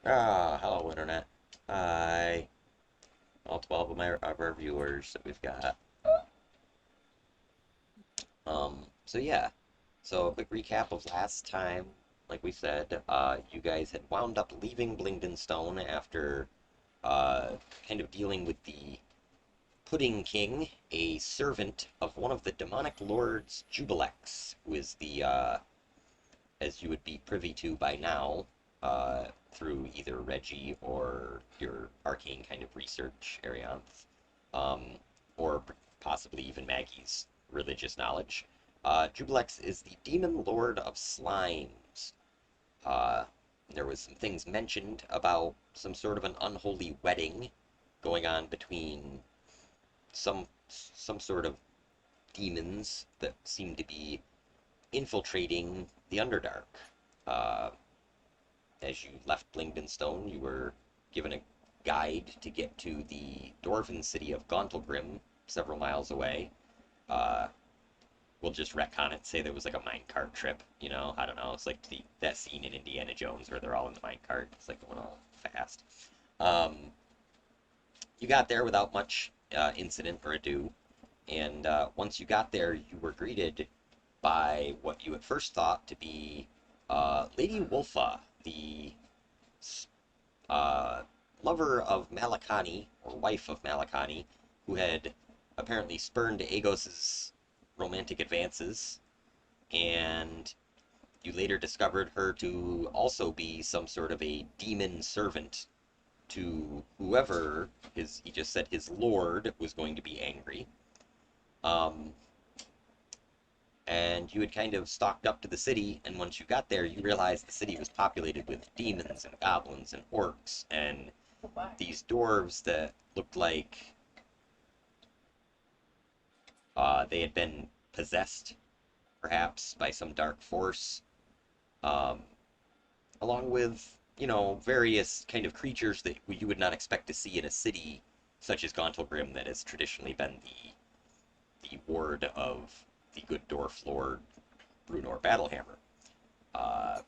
Hello, Internet. Hi, all 12 of our viewers that we've got. So yeah, so a quick recap of last time. Like we said, you guys had wound up leaving Blingden Stone after kind of dealing with the Pudding King, a servant of one of the demonic lords, Jubilex, who is as you would be privy to by now, through either Reggie or your arcane kind of research, Arianth, um, or possibly even Maggie's religious knowledge. Jubilex is the demon lord of slimes. Uh, there was some things mentioned about some sort of an unholy wedding going on between some sort of demons that seem to be infiltrating the Underdark. Uh, as you left Blingdenstone, you were given a guide to get to the dwarven city of Gauntlgrim, several miles away. Uh, we'll just retcon it, say there was like a minecart trip, I don't know, it's like that scene in Indiana Jones where they're all in the minecart, it's like going all fast. Um, you got there without much incident or ado, and once you got there, you were greeted by what you at first thought to be Lady Wolfa, the uh, lover of Malakani, or wife of Malakani, who had apparently spurned Agos's romantic advances, and you later discovered her to also be some sort of a demon servant to whoever he just said his lord was going to be angry. Um, and you had kind of stalked up to the city, and once you got there, you realized the city was populated with demons and goblins and orcs and these dwarves that looked like they had been possessed, perhaps, by some dark force, um, along with, various kind of creatures that you would not expect to see in a city such as Gauntlgrim that has traditionally been the ward of the good dwarf lord Brunor Battlehammer. Uh,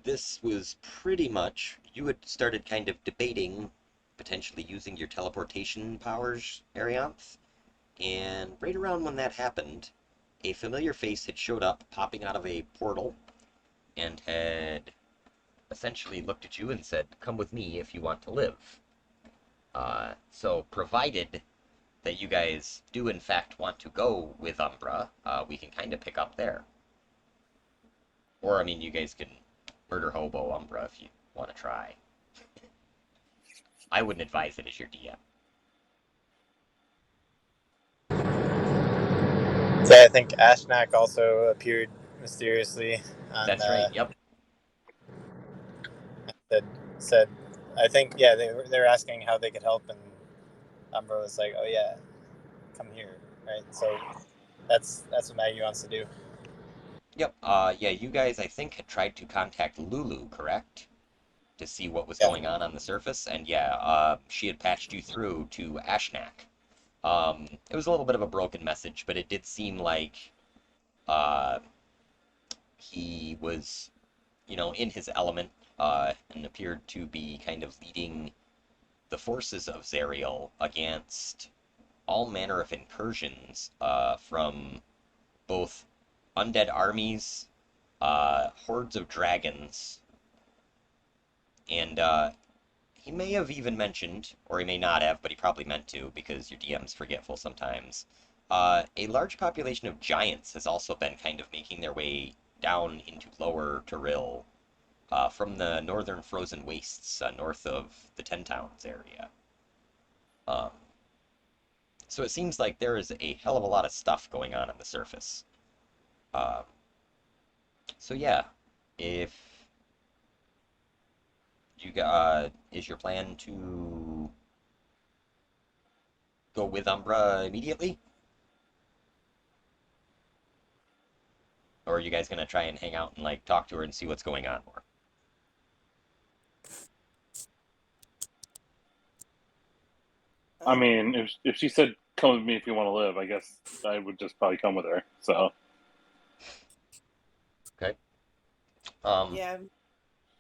this was pretty much, you had started kind of debating potentially using your teleportation powers, Arianth, and right around when that happened, a familiar face had showed up, popping out of a portal, and had essentially looked at you and said, "Come with me if you want to live." So, provided that you guys do in fact want to go with Umbra, we can kind of pick up there. Or, I mean, you guys can murder hobo Umbra if you want to try. I wouldn't advise it as your DM. So I think Ashnak also appeared mysteriously on That's right. Yep. said said I think yeah they were asking how they could help, and Umbra was like, oh yeah, come here, right? So that's what Maggie wants to do. Yep. Yeah, you guys, I think, had tried to contact Lulu, correct? To see what was Yeah. going on the surface, and yeah, she had patched you through to Ashnak. It was a little bit of a broken message, but it did seem like uh, he was, in his element, and appeared to be kind of leading the forces of Zariel against all manner of incursions from both undead armies, hordes of dragons, and he may have even mentioned, or he may not have, but he probably meant to, because your DM's forgetful sometimes. A large population of giants has also been kind of making their way down into lower Toril from the northern frozen wastes north of the Ten Towns area. Um, so it seems like there is a hell of a lot of stuff going on the surface. Um, so yeah, if is your plan to go with Umbra immediately? Or are you guys gonna try and hang out and like talk to her and see what's going on more? I mean, if she said come with me if you want to live, I guess I would just probably come with her. So Okay. Um, Yeah,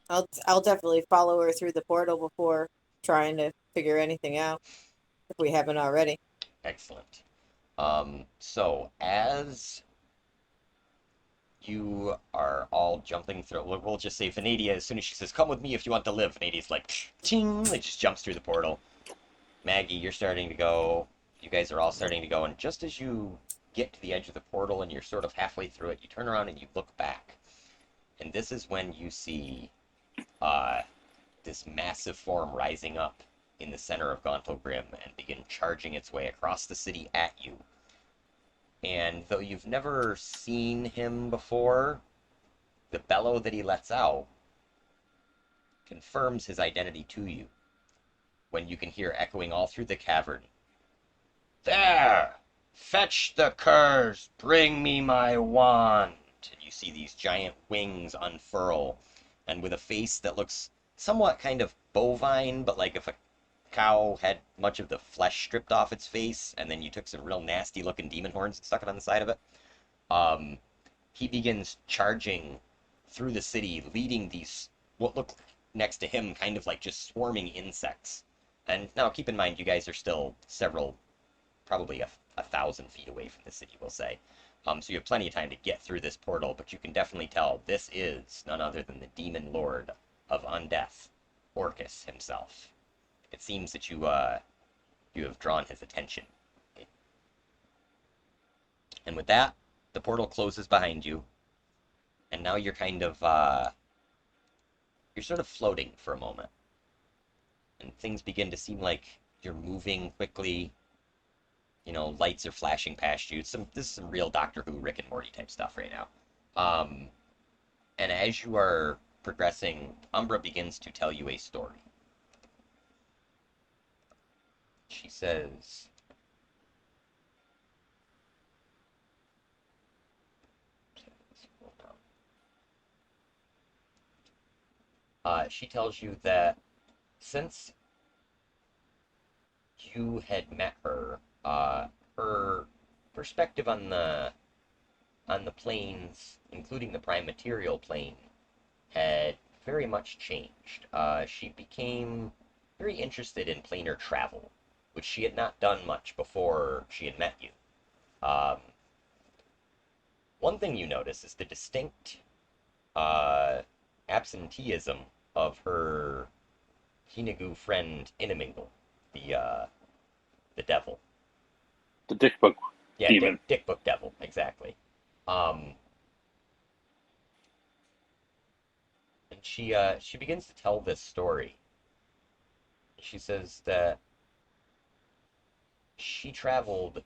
I'll definitely follow her through the portal before trying to figure anything out if we haven't already. Excellent. So as you are all jumping through, we'll just say Vanadia, as soon as she says, "Come with me if you want to live," Vanadia's like, ting, like just jumps through the portal. Maggie, you're starting to go. You guys are all starting to go, and just as you get to the edge of the portal and you're sort of halfway through it, you turn around and you look back, and this is when you see uh, this massive form rising up in the center of Gauntlegrim and begin charging its way across the city at you. And though you've never seen him before, the bellow that he lets out confirms his identity to you when you can hear echoing all through the cavern, "There! Fetch the curs! Bring me my wand!" And you see these giant wings unfurl, and with a face that looks somewhat kind of bovine, but like if a cow had much of the flesh stripped off its face, and then you took some real nasty looking demon horns and stuck it on the side of it. Um, he begins charging through the city, leading these what look next to him kind of like just swarming insects. And now keep in mind, you guys are still several, probably a thousand feet away from the city, we'll say. So you have plenty of time to get through this portal, but you can definitely tell this is none other than the demon lord of undeath, Orcus himself. It seems that you have drawn his attention. And with that, the portal closes behind you, and now you're kind of you're sort of floating for a moment, and things begin to seem like you're moving quickly. You know, lights are flashing past you. This is some real Doctor Who, Rick and Morty type stuff right now. Um, and as you are progressing, Umbra begins to tell you a story. She says, she tells you that since you had met her, her perspective on the planes, including the prime material plane, had very much changed. She became very interested in planar travel, which she had not done much before she had met you. Um, One thing you notice is the distinct uh, absenteeism of her Hinagu friend Inamingle, the devil. The dick book Yeah, demon. Dick Book Devil, exactly. Um, and she begins to tell this story. She says that she traveled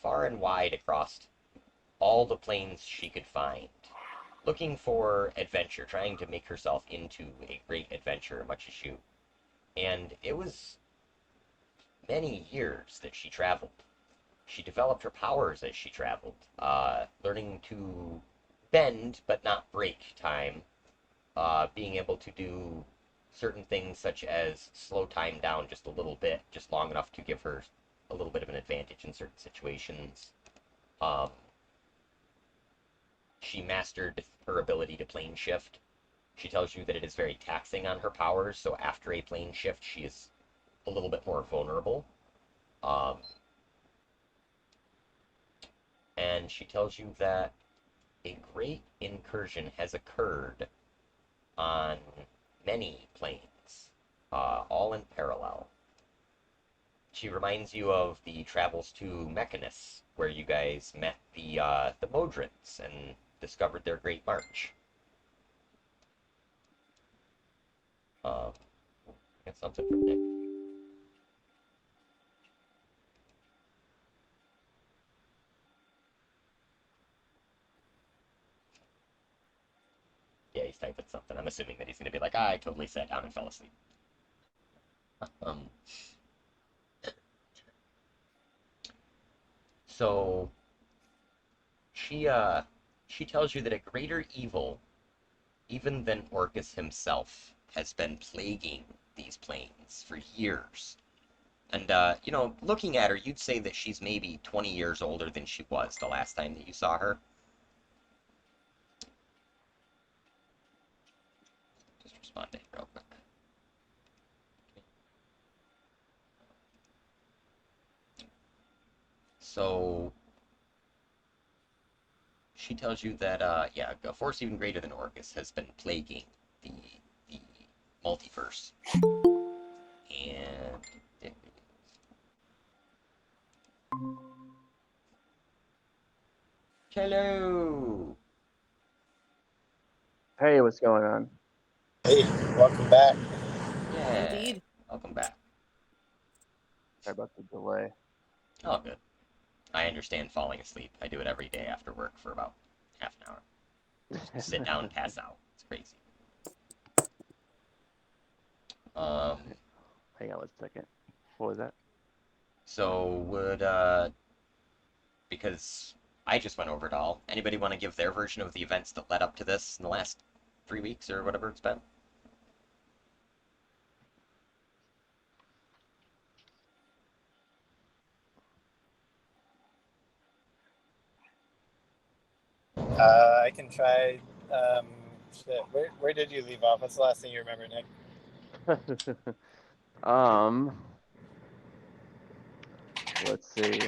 far and wide across all the planes she could find, looking for adventure, trying to make herself into a great adventurer, much as you. And it was many years that she traveled. She developed her powers as she traveled, learning to bend but not break time, being able to do certain things such as slow time down just a little bit, just long enough to give her a little bit of an advantage in certain situations. Um, she mastered her ability to plane shift. She tells you that it is very taxing on her powers, so after a plane shift, she is a little bit more vulnerable. Um, and she tells you that a great incursion has occurred on many planes, all in parallel. She reminds you of the travels to Mechanus, where you guys met the Modrons and discovered their great march. Um, Got something from Nick. Yeah, he's typing something. I'm assuming that he's going to be like, I totally sat down and fell asleep. Um, so she tells you that a greater evil, even than Orcus himself, has been plaguing these planes for years. And looking at her, you'd say that she's maybe 20 years older than she was the last time that you saw her. responding real quick. So she tells you that yeah, a force even greater than Orcus has been plaguing the the multiverse, and hello. Hey, what's going on? Hey, welcome back. Yeah, Indeed. welcome back. Sorry about the delay. Oh, good. I understand falling asleep. I do it every day after work for about half an hour. Just sit down and pass out. It's crazy. Um, Hang on one second. What was that? so would because I just went over it all. Anybody want to give their version of the events that led up to this in the last 3 weeks or whatever it's been? I can try. Shit. Where did you leave off? What's the last thing you remember, Nick? um, let's see.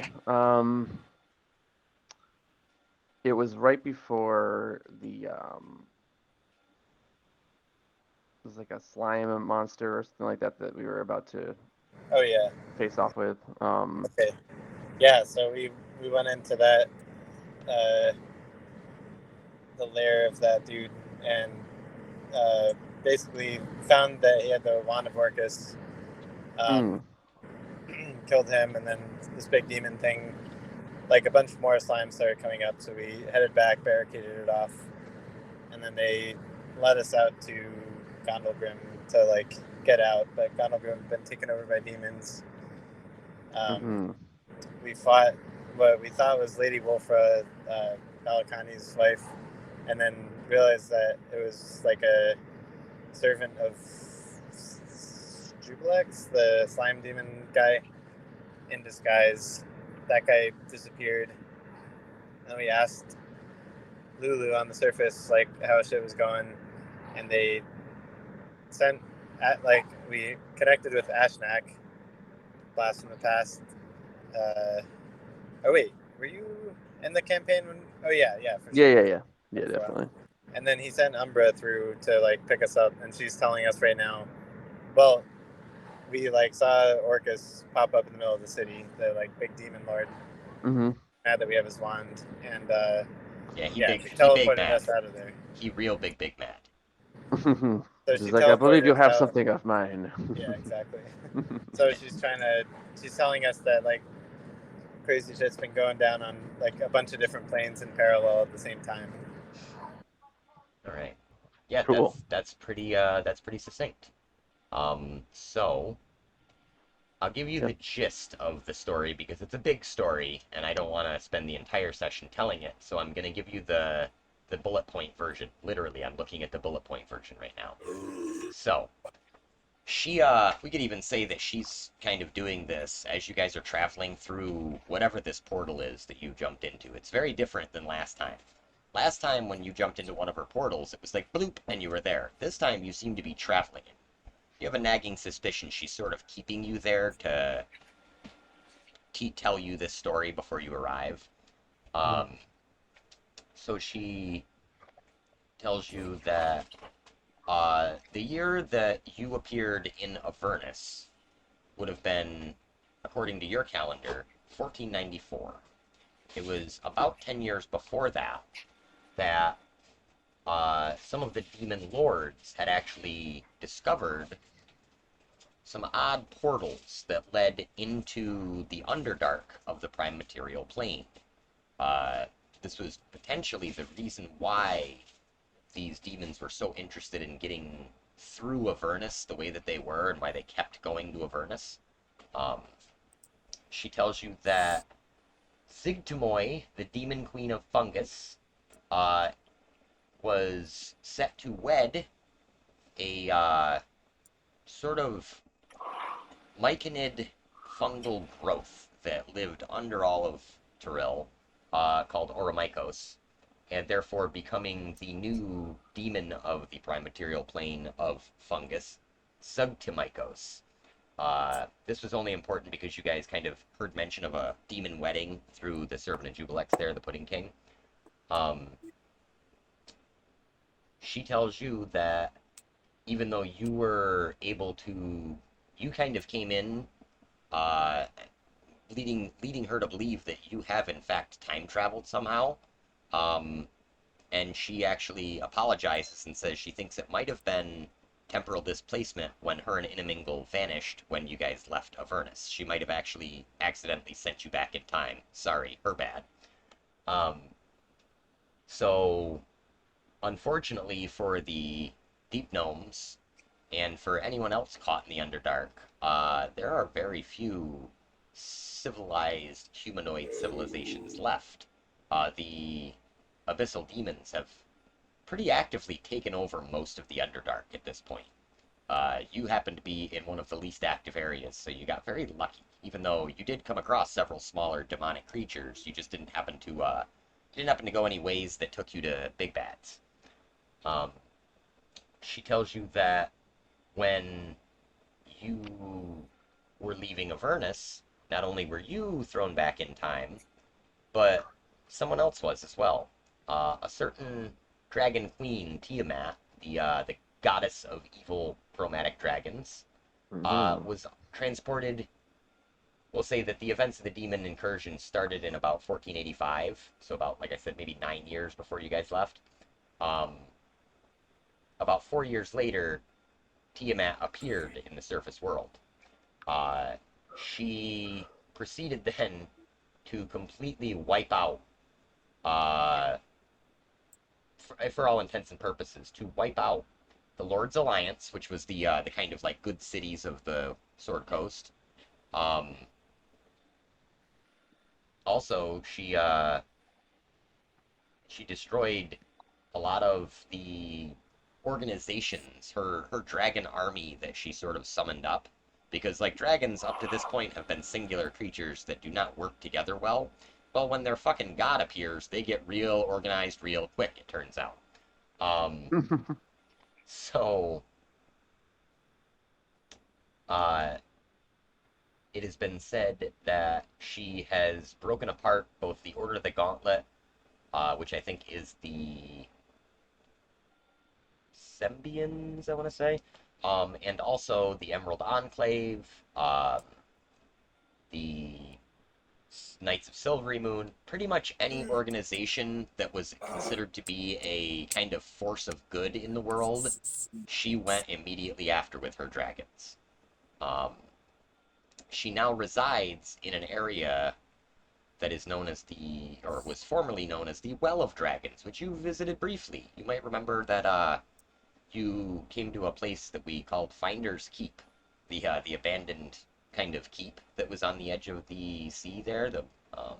It was right before it was like a slime monster or something like that that we were about to Oh yeah. face off with. Okay. Yeah. So we went into that the lair of that dude and basically found that he had the wand of Orcus. mm, Killed him, and then this big demon thing, like a bunch more slime started coming up. So we headed back, barricaded it off, and then they led us out to Gondolgrim to like get out. But Gondolgrim had been taken over by demons. mm-hmm. We fought what we thought was Lady Wolfra, Balakani's wife, and then realized that it was like a servant of Jubilex, the slime demon guy, in disguise. That guy disappeared. And we asked Lulu on the surface like how shit was going, and they sent we connected with Ashnak, blast from the past. Oh wait, were you in the campaign when? Oh yeah, for sure. Yeah, definitely. And then he sent Umbra through to like pick us up, and she's telling us right now. Well, we like saw Orcus pop up in the middle of the city, the like big demon lord. Mm-hmm. Mad that we have his wand, and Yeah, he she big teleported mad. us out of there. He real big mad. So She's she like, I believe teleported you us have out. something of mine. Yeah, exactly. So she's telling us that like crazy shit's been going down on like a bunch of different planes in parallel at the same time. All right. Yeah, Cool. that's pretty succinct. So I'll give you Yep. the gist of the story because it's a big story and I don't want to spend the entire session telling it. So I'm going to give you the bullet point version. Literally, I'm looking at the bullet point version right now. So, we could even say that she's kind of doing this as you guys are traveling through whatever this portal is that you jumped into. It's very different than last time. Last time when you jumped into one of her portals, it was like bloop and you were there. This time you seem to be traveling it. You have a nagging suspicion she's sort of keeping you there to tell you this story before you arrive. So she tells you that the year that you appeared in Avernus would have been, according to your calendar, 1494. It was about 10 years before that that some of the demon lords had actually discovered some odd portals that led into the Underdark of the Prime Material Plane. This was potentially the reason why these demons were so interested in getting through Avernus the way that they were and why they kept going to Avernus. She tells you that Sigtumoy, the demon queen of fungus, was set to wed a sort of myconid fungal growth that lived under all of Toril, called Oromykos. and therefore becoming the new demon of the prime material plane of fungus, Subtimikos. This was only important because you guys kind of heard mention of a demon wedding through the Servant of Jubilex there, the Pudding King. Um, she tells you that even though you were able to, you kind of came in, uh, leading her to believe that you have in fact time traveled somehow. Um, and she actually apologizes and says she thinks it might have been temporal displacement when her and Inamingle vanished when you guys left Avernus. She might have actually accidentally sent you back in time. Sorry, her bad. Um, so, unfortunately for the Deep Gnomes, and for anyone else caught in the Underdark, there are very few civilized humanoid civilizations left. The Abyssal Demons have pretty actively taken over most of the Underdark at this point. You happen to be in one of the least active areas, so you got very lucky. Even though you did come across several smaller demonic creatures, you just didn't happen to go any ways that took you to big bads. Um, she tells you that when you were leaving Avernus, not only were you thrown back in time, but someone else was as well. A certain dragon queen, Tiamat, the goddess of evil chromatic dragons, was transported. We'll say that the events of the demon incursion started in about 1485, so about, like I said, maybe 9 years before you guys left. Um, about 4 years later, Tiamat appeared in the surface world. Uh, she proceeded then to completely wipe out, uh, for all intents and purposes, to wipe out the Lord's Alliance, which was the kind of like good cities of the Sword Coast. Um, Also, she destroyed a lot of the organizations, her dragon army that she sort of summoned up, because like dragons up to this point have been singular creatures that do not work together well. Well, when their fucking god appears, they get real organized real quick, it turns out. Um, so, uh, it has been said that she has broken apart both the Order of the Gauntlet, which I think is the Sembians, I want to say, and also the Emerald Enclave, the Knights of Silvery Moon, pretty much any organization that was considered to be a kind of force of good in the world, she went immediately after with her dragons. Um, she now resides in an area that is known as or was formerly known as the Well of Dragons, which you visited briefly. You might remember that you came to a place that we called Finder's Keep, the abandoned kind of keep that was on the edge of the sea there. Um,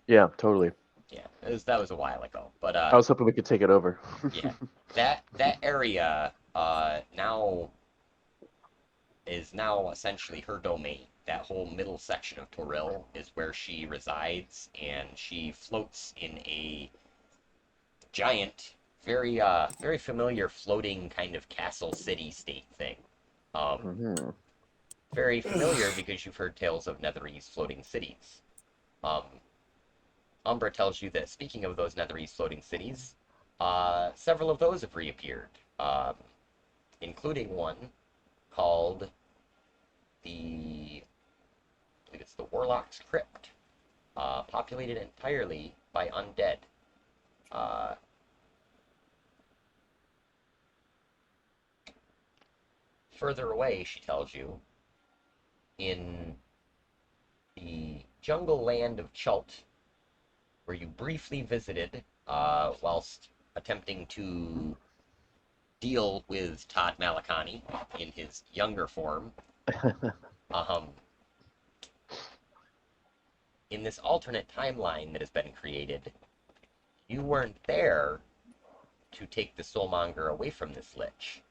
Yeah, totally. yeah, that was a while ago, but I was hoping we could take it over. yeah, that area now is now essentially her domain. That whole middle section of Toril is where she resides, and she floats in a giant, very familiar floating kind of castle city state thing. Mhm. Very familiar because you've heard tales of Netherese floating cities. Um, Umbra tells you that speaking of those Netherese floating cities, several of those have reappeared, including one called I believe it's the Warlock's Crypt, populated entirely by undead. Uh, Further away, she tells you, in the jungle land of Chult, where you briefly visited whilst attempting to deal with Todd Malakani in his younger form. Um, in this alternate timeline that has been created, you weren't there to take the Soulmonger away from this lich.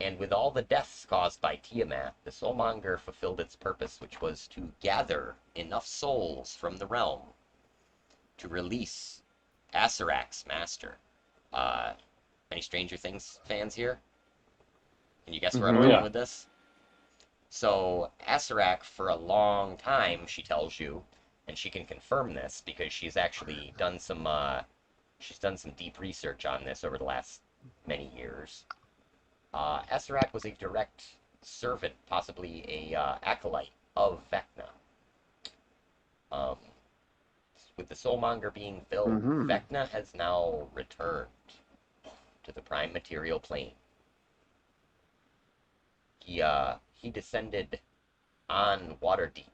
And with all the deaths caused by Tiamat, the Soulmonger fulfilled its purpose, which was to gather enough souls from the realm to release Asarak's master. Any Stranger Things fans here? Can you guess where I'm Mhm. going Yeah. with this? So Asarak, for a long time, she tells you, and she can confirm this because she's actually done some deep research on this over the last many years. Asarak was a direct servant, possibly a acolyte of Vecna. Um, with the Soulmonger being filled, Mhm. Vecna has now returned to the Prime Material Plane. He descended on Waterdeep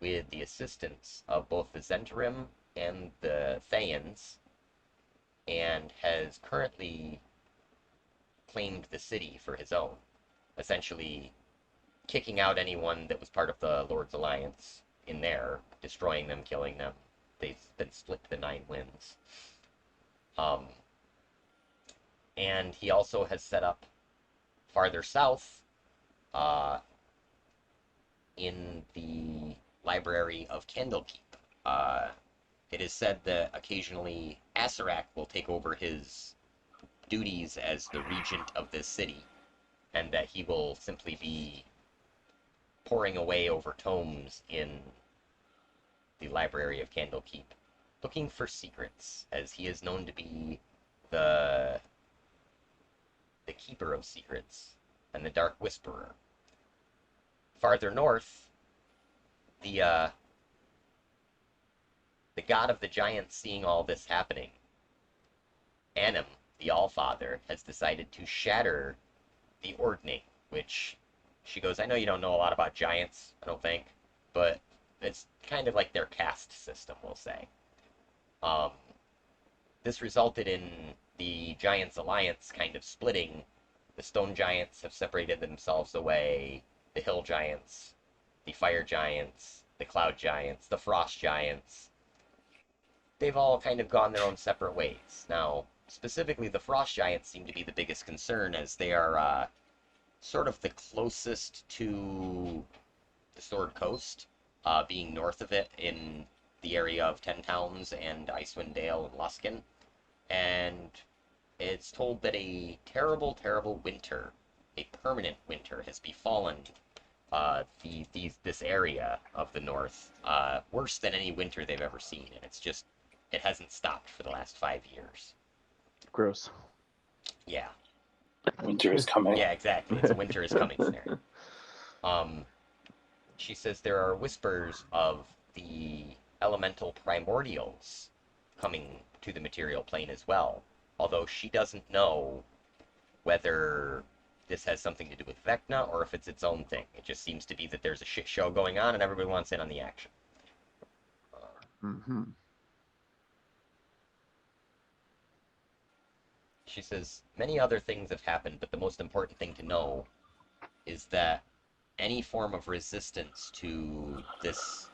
with the assistance of both the Zentarim and the Thayans, and has currently claimed the city for his own, essentially kicking out anyone that was part of the Lord's Alliance in there, destroying them, killing them. They've been split to the Nine Winds. And he also has set up farther south, uh, in the library of Candlekeep. It is said that occasionally Asarak will take over his duties as the regent of this city, and that he will simply be poring away over tomes in the library of Candlekeep, looking for secrets, as he is known to be the the keeper of secrets and the Dark Whisperer. Farther north, the the god of the giants, seeing all this happening, Anim, the Allfather, has decided to shatter the Ordning, which she goes, I know you don't know a lot about giants, I don't think, but it's kind of like their caste system, we'll say. Um, this resulted in the Giants Alliance kind of splitting. The Stone Giants have separated themselves away, the Hill Giants, the Fire Giants, the Cloud Giants, the Frost Giants. They've all kind of gone their own separate ways. Now, specifically, the Frost Giants seem to be the biggest concern, as they are sort of the closest to the Sword Coast, being north of it in the area of Ten Towns and Icewind Dale and Luskan. And it's told that a terrible, terrible winter, a permanent winter, has befallen this area of the north, worse than any winter they've ever seen, and it hasn't stopped for the last 5 years. Gross. Yeah, Winter is coming. yeah, exactly. It's a winter is coming scenario. She says there are whispers of the elemental primordials coming to the material plane as well, although she doesn't know whether this has something to do with Vecna or if it's its own thing. It just seems to be that there's a shit show going on and everybody wants in on the action. Mhm. She says many other things have happened, but the most important thing to know is that any form of resistance to this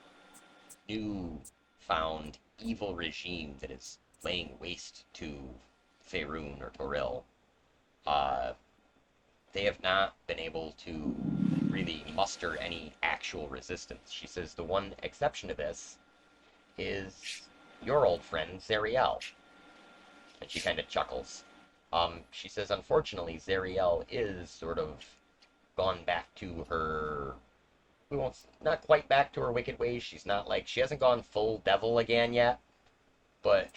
new found evil regime that is laying waste to Faerun or Toril, uh, they have not been able to really muster any actual resistance. She says the one exception to this is your old friend Zariel. And she kind of chuckles. She says, unfortunately, Zariel is sort of gone back to her. We won't, not quite back to her wicked ways. She's not like, she hasn't gone full devil again yet. But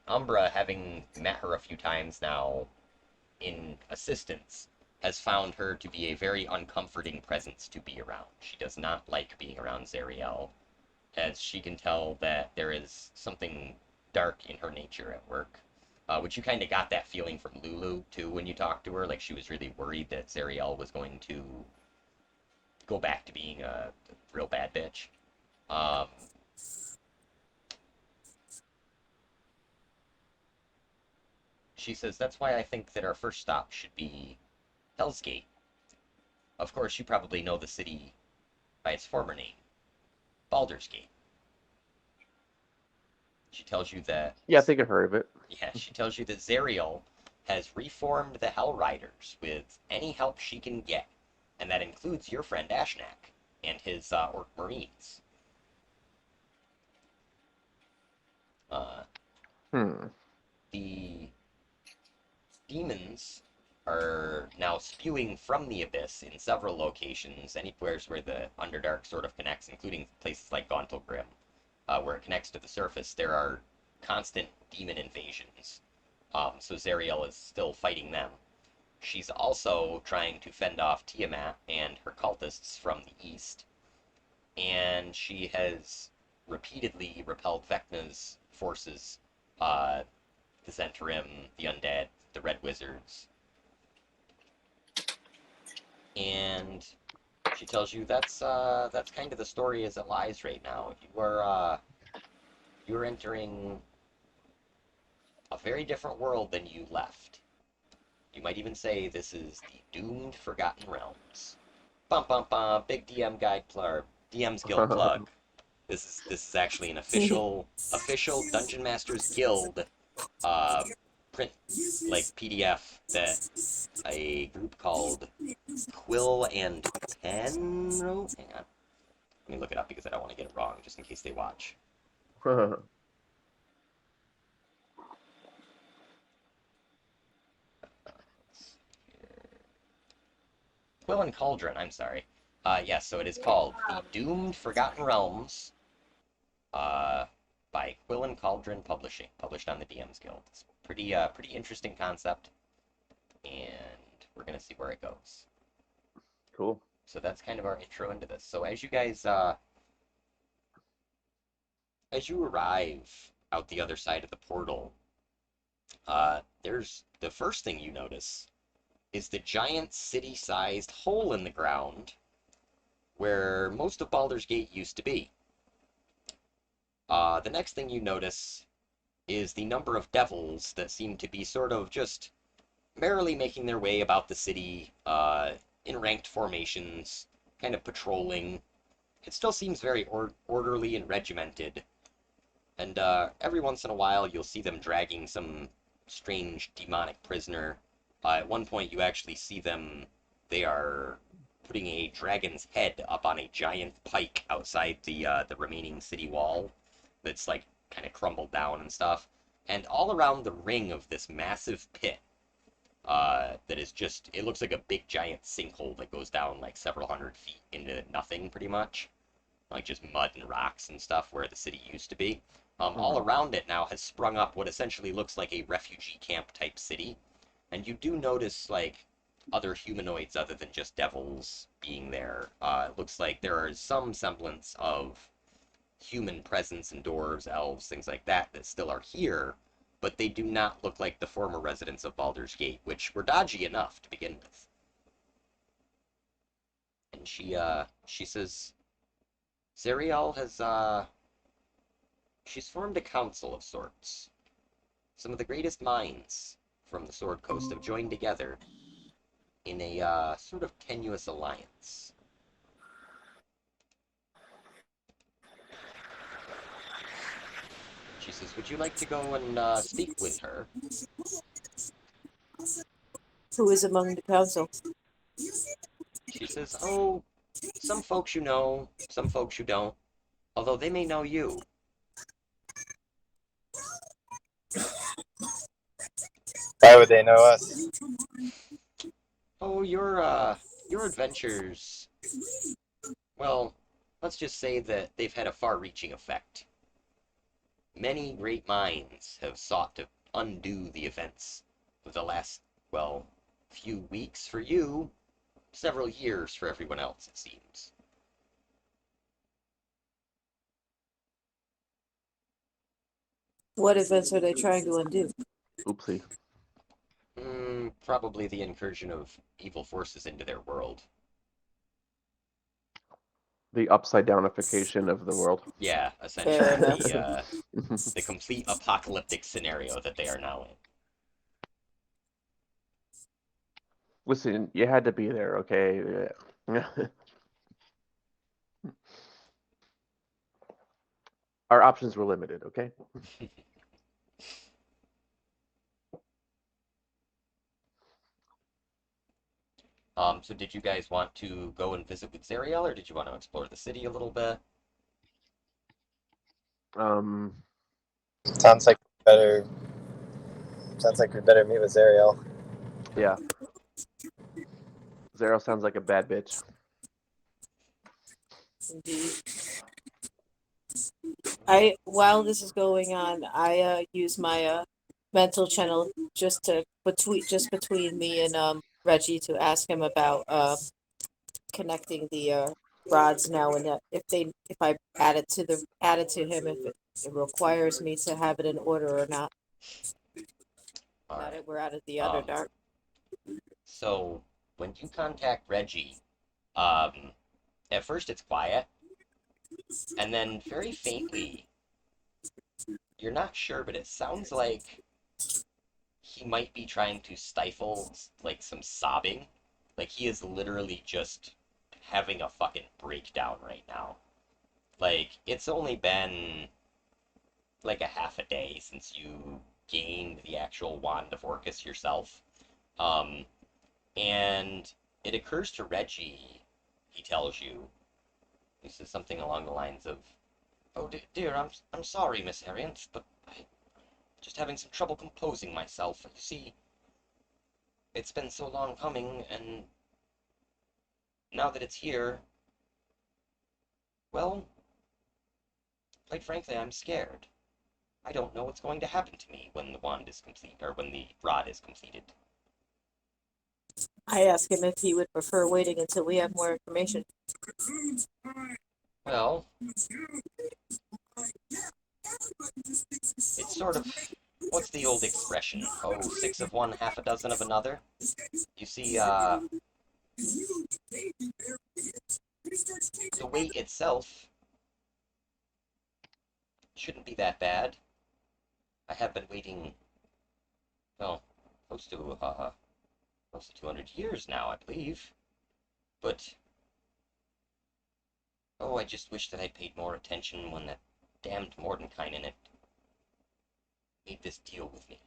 Umbra, having met her a few times now in assistance, has found her to be a very uncomforting presence to be around. She does not like being around Zariel, as she can tell that there is something dark in her nature at work. Which you kind of got that feeling from Lulu, too, when you talked to her. Like, she was really worried that Zariel was going to go back to being a real bad bitch. Um, she says, that's why I think that our first stop should be Hell's Gate. Of course, you probably know the city by its former name, Baldur's Gate. She tells you that... Yeah, I think I've heard of it. Yeah, she tells you that Zariel has reformed the Hell Riders with any help she can get, and that includes your friend Ashnak and his Orc Marines. Hmm. the demons are now spewing from the abyss in several locations, anywhere where the Underdark sort of connects, including places like Gauntlgrim, where it connects to the surface. There are constant demon invasions. So Zariel is still fighting them. She's also trying to fend off Tiamat and her cultists from the east, and she has repeatedly repelled Vecna's forces, the Zhentarim, the Undead, the Red Wizards, and she tells you that's kind of the story as it lies right now. You're entering a very different world than you left. You might even say this is the doomed Forgotten Realms. Bum bum bum, big DM guide plug, DM's Guild plug. This is actually an official Dungeon Masters Guild print like PDF that a group called Quill and Pen wrote. Hang on. Let me look it up because I don't want to get it wrong, just in case they watch. Quill and Cauldron, I'm sorry. Yes, so it is called The Doomed Forgotten Realms, by Quill and Cauldron Publishing, published on the DM's Guild. It's pretty interesting concept, and we're gonna see where it goes. Cool. So that's kind of our intro into this. So as you guys, as you arrive out the other side of the portal, there's the first thing you notice is the giant city-sized hole in the ground where most of Baldur's Gate used to be. The next thing you notice is the number of devils that seem to be sort of just merrily making their way about the city, in ranked formations, kind of patrolling. It still seems very orderly and regimented, and every once in a while you'll see them dragging some strange demonic prisoner. At one point you actually see them, they are putting a dragon's head up on a giant pike outside the remaining city wall that's like kind of crumbled down and stuff. And all around the ring of this massive pit, that is just, it looks like a big giant sinkhole that goes down like several hundred feet into nothing pretty much. Like just mud and rocks and stuff where the city used to be. All around it now has sprung up what essentially looks like a refugee camp type city. And you do notice like other humanoids other than just devils being there. It looks like there is some semblance of human presence and dwarves, elves, things like that that still are here, but they do not look like the former residents of Baldur's Gate, which were dodgy enough to begin with. And she says Zariel has she's formed a council of sorts. Some of the greatest minds from the Sword Coast have joined together in a sort of tenuous alliance. She says, would you like to go and speak with her? Who is among the council? She says, oh, some folks you know, some folks you don't, although they may know you. Why would they know us? Oh, your adventures, well, let's just say that they've had a far-reaching effect. Many great minds have sought to undo the events of the last, well, few weeks for you, several years for everyone else, it seems. What events are they trying to undo? Oopsie. Probably the incursion of evil forces into their world. The upside downification of the world. Yeah, Fair essentially enough. the complete apocalyptic scenario that they are now in. Listen, you had to be there, okay? Our options were limited, okay? So did you guys want to go and visit with Zariel, or did you want to explore the city a little bit? Sounds like better Sounds like we better meet with Zariel. Yeah. Zero sounds like a bad bitch. Indeed. While this is going on, I use my mental channel just between me and Reggie to ask him about connecting the rods now, and that if I add it to him, if it requires me to have it in order or not. All Now right. that we're out of the Um, Underdark. so when you contact Reggie, um, at first it's quiet, and then very faintly, you're not sure, but it sounds like he might be trying to stifle like some sobbing. Like he is literally just having a fucking breakdown right now. Like it's only been like a half a day since you gained the actual Wand of Orcus yourself. Um, and it occurs to Reggie, he tells you, he says something along the lines of, "Oh dear, I'm sorry, Miss Harriet, but I'm just having some trouble composing myself. You see, it's been so long coming, and now that it's here, well, quite frankly, I'm scared. I don't know what's going to happen to me when the wand is complete, or when the rod is completed." I asked him if he would prefer waiting until we have more information. Well, it's sort of, what's the old expression? Oh, six of one, half a dozen of another. You see, the wait itself shouldn't be that bad. I have been waiting, well, close to, close to 200 years now, I believe. But, oh, I just wish that I'd paid more attention when that damned Mordenkainen had made this deal with me.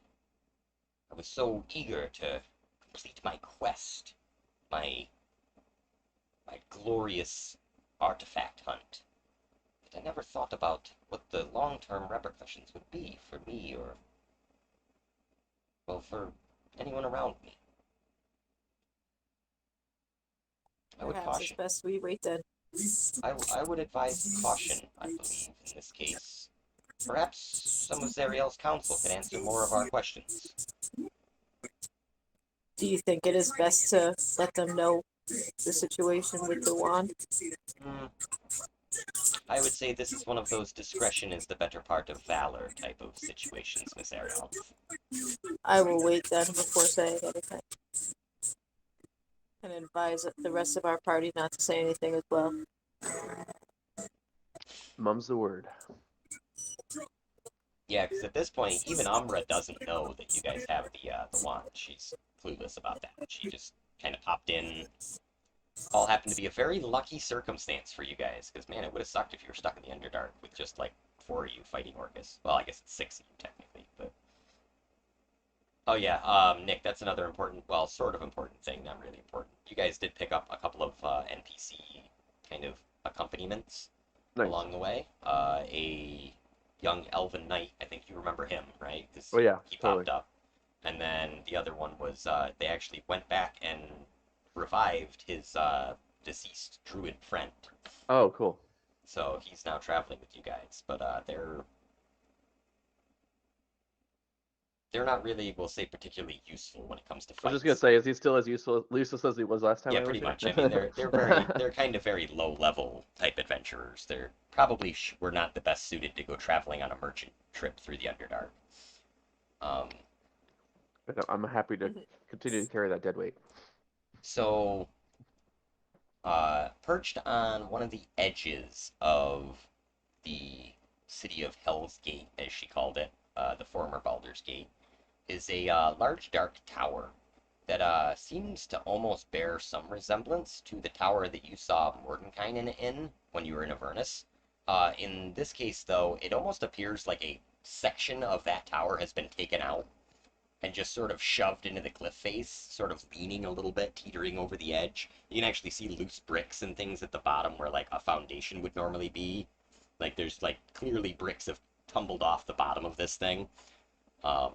I was so eager to complete my quest, my glorious artifact hunt, that I never thought about what the long-term repercussions would be for me or, well, for anyone around me. I would Perhaps it's caution. best we wait then. I would advise caution, I believe, in this case. Perhaps some of Zariel's council could answer more of our questions. Do you think it is best to let them know the situation with the wand? Hmm, I would say this is one of those discretion is the better part of valor type of situations, Miss Ariel. I will wait then before saying anything. And advise the rest of our party not to say anything as well. Mum's the word. Yeah, because at this point, even Umbra doesn't know that you guys have the wand. She's clueless about that. She just kind of popped in. All happened to be a very lucky circumstance for you guys, because man, it would have sucked if you were stuck in the Underdark with just like 4 of you fighting Orcus. Well, I guess it's 6 of you technically, but oh yeah, Nick, that's another important, well, sort of important thing, not really important. You guys did pick up a couple of NPC kind of accompaniments Nice. along the way. A young elven knight, I think you remember him, right? 'Cause Oh yeah, he totally. popped up. And then the other one was they actually went back and revived his deceased druid friend. Oh, cool. So he's now traveling with you guys, but they're not really, we'll say, particularly useful when it comes to I was fights. just gonna say, is he still as useless as he was last time Yeah, I was pretty here? much. I mean, they're kind of very low level type adventurers. They're probably were not the best suited to go traveling on a merchant trip through the Underdark. Um, But I'm happy to continue to carry that dead weight. so perched on one of the edges of the city of Hell's Gate, as she called it, the former Baldur's Gate, is a large dark tower that seems to almost bear some resemblance to the tower that you saw Mordenkainen in when you were in Avernus. In this case, though, it almost appears like a section of that tower has been taken out and just sort of shoved into the cliff face, sort of leaning a little bit, teetering over the edge. You can actually see loose bricks and things at the bottom where like a foundation would normally be. Like there's like clearly bricks have tumbled off the bottom of this thing. Um,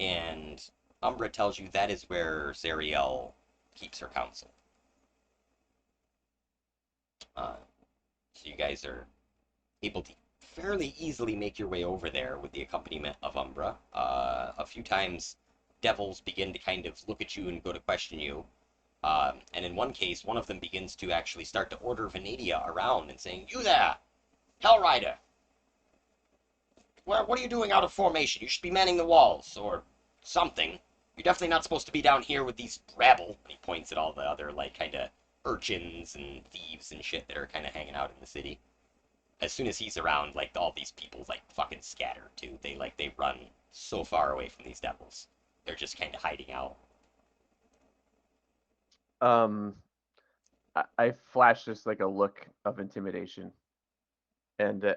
and Umbra tells you that is where Zariel keeps her council. So you guys are able to fairly easily make your way over there with the accompaniment of Umbra. A few times, devils begin to kind of look at you and go to question you. And in one case, one of them begins to actually start to order Venadia around and saying, "You there, Hellrider! What are you doing out of formation? You should be manning the walls, or something. You're definitely not supposed to be down here with these rabble." And he points at all the other, like, kind of urchins and thieves and shit that are kind of hanging out in the city. As soon as he's around, like, all these people, like, fucking scatter, too. They run so far away from these devils. They're just kind of hiding out. I flash just like a look of intimidation, and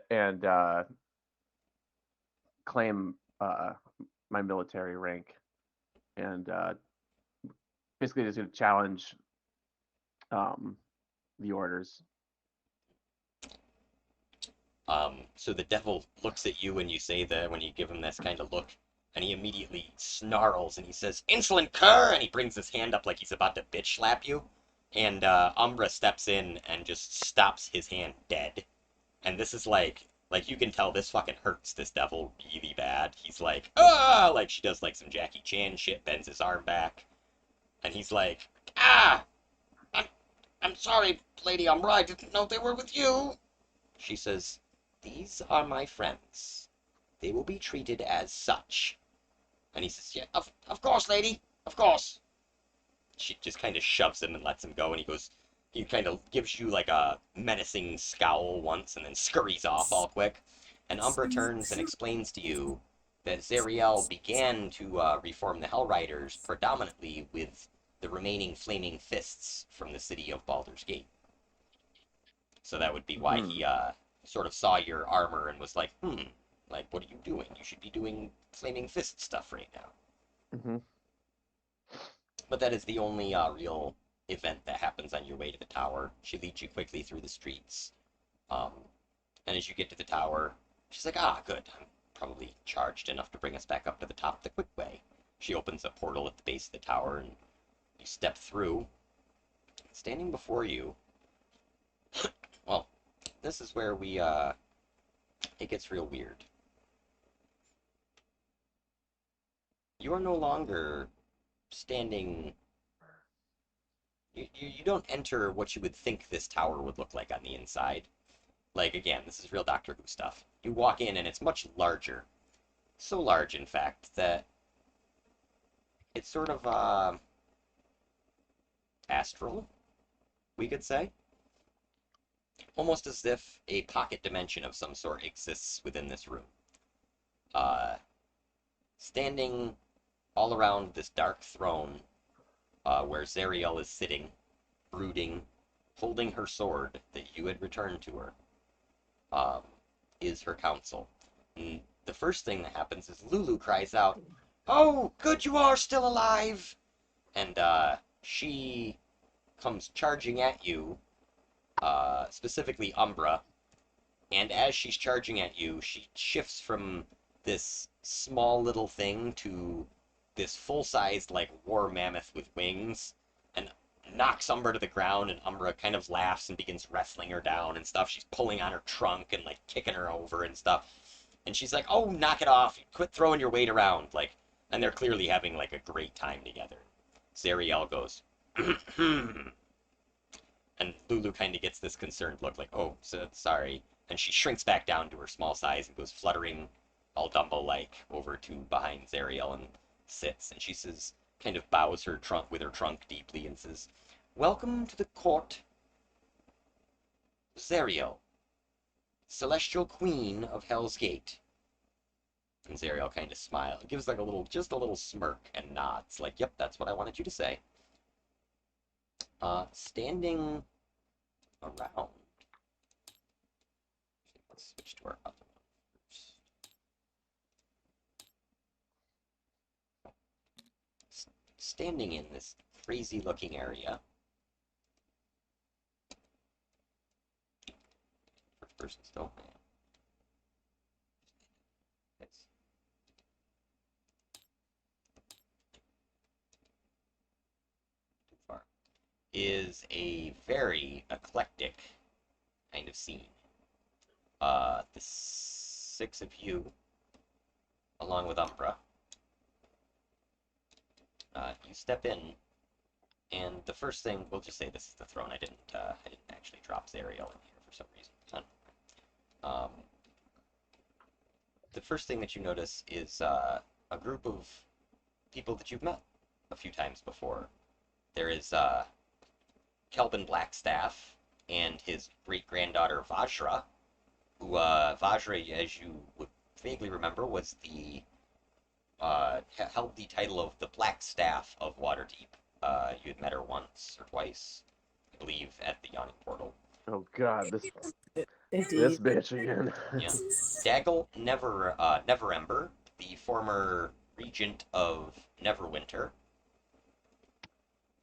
claim my military rank, and basically just gonna challenge the orders. So the devil looks at you when you say that, when you give him this kind of look, and he immediately snarls and he says, "Insolent cur!" And he brings his hand up like he's about to bitch slap you. And Umbra steps in and just stops his hand dead. And this is like you can tell this fucking hurts this devil really bad. He's like, "Ah!" Like she does like some Jackie Chan shit, bends his arm back. And he's like, "Ah! I'm, I'm sorry, Lady Umbra, I didn't know they were with you." She says, "These are my friends. They will be treated as such." And he says, "Yeah, of course, lady, of course." She just kind of shoves him and lets him go, and he kind of gives you like a menacing scowl once and then scurries off all quick. And Umbra turns and explains to you that Zariel began to reform the Hellriders predominantly with the remaining flaming fists from the city of Baldur's Gate. So that would be why he sort of saw your armor and was like, like, what are you doing? You should be doing flaming fist stuff right now. But that is the only real event that happens on your way to the tower. She leads you quickly through the streets. And as you get to the tower, she's like, "Ah, good. I'm probably charged enough to bring us back up to the top the quick way." She opens a portal at the base of the tower, and you step through. Standing before you, well, this is where it gets real weird. You are no longer standing. You don't enter what you would think this tower would look like on the inside. Like, again, this is real Doctor Who stuff. You walk in and it's much larger. So large, in fact, that it's sort of astral, we could say. Almost as if a pocket dimension of some sort exists within this room. Standing all around this dark throne, where Zariel is sitting, brooding, holding her sword that you had returned to her, is her council. And the first thing that happens is Lulu cries out, "Oh, good you are still alive!" And she comes charging at you, specifically Umbra, and as she's charging at you, she shifts from this small little thing to this full-sized, like, war mammoth with wings, and knocks Umbra to the ground, and Umbra kind of laughs and begins wrestling her down and stuff. She's pulling on her trunk and, like, kicking her over and stuff. And she's like, "Oh, knock it off. Quit throwing your weight around." Like, and they're clearly having, like, a great time together. Zariel goes, and Lulu kind of gets this concerned look, like, "Oh, so sorry." And she shrinks back down to her small size and goes fluttering, all Dumbo-like, over to behind Zariel and sits. And she says, kind of bows her trunk with her trunk deeply and says, "Welcome to the court, Zariel, Celestial Queen of Hell's Gate." And Zariel kind of smiles, gives like just a little smirk and nods, like, "Yep, that's what I wanted you to say." Standing around. Let's switch to our other one first. Standing in this crazy looking area. First person still. is a very eclectic kind of scene. The six of you, along with Umbra, you step in, and the first thing, we'll just say this is the throne. I didn't actually drop Zariel in here for some reason. Um, the first thing that you notice is a group of people that you've met a few times before. There is Kelvin Blackstaff and his great-granddaughter Vajra, who, Vajra, as you would vaguely remember, was held the title of the Black Staff of Waterdeep. You had met her once or twice, I believe, at the Yawning Portal. Oh God, this Indeed. bitch again. Yeah. Daggle Neverember, the former regent of Neverwinter.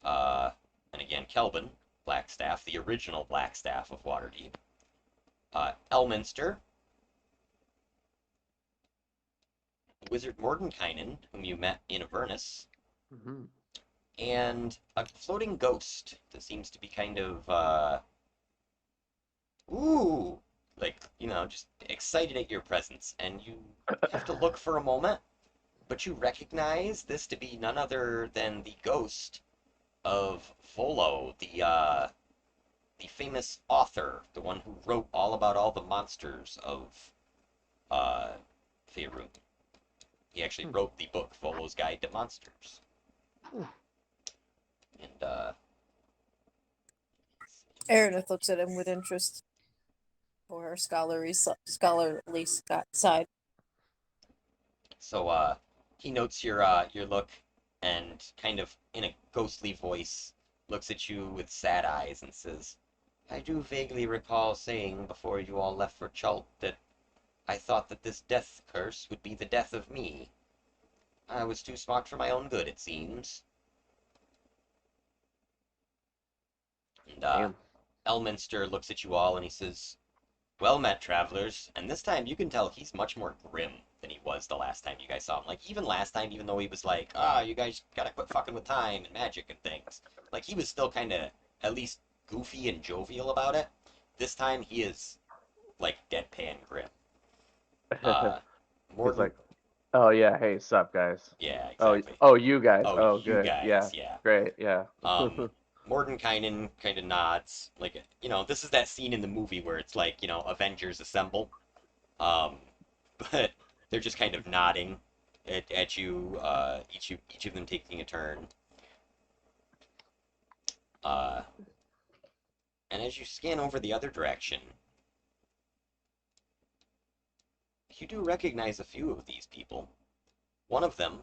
And again, Kelvin Blackstaff, the original Blackstaff of Waterdeep. Elminster, Wizard Mordenkainen, whom you met in Avernus, Mm-hmm. and a floating ghost that seems to be kind of, like, just excited at your presence. And you have to look for a moment, but you recognize this to be none other than the ghost of Volo, the famous author, the one who wrote all about all the monsters of Faerun. He actually wrote the book Volo's Guide to Monsters. And Aranith looks at him with interest for her scholarly side. so he notes your look and kind of in a ghostly voice looks at you with sad eyes and says, "I do vaguely recall saying before you all left for Chult that I thought that this death curse would be the death of me. I was too smart for my own good, it seems." And Damn. Elminster looks at you all and he says, "Well met, travelers." And this time you can tell he's much more grim than he was the last time you guys saw him. Like, even last time, even though he was like, you guys gotta quit fucking with time and magic and things. Like, he was still kind of, at least, goofy and jovial about it. This time, he is, like, deadpan grim. He's Morden... like, oh yeah, hey, sup guys? Yeah, exactly. Oh, you guys. Oh, Oh, you good. guys, Yeah, yeah. great. Yeah. Mordenkainen kind of nods. Like, this is that scene in the movie where it's like, Avengers assemble. But they're just kind of nodding at you, each of them taking a turn. And as you scan over the other direction, you do recognize a few of these people. One of them,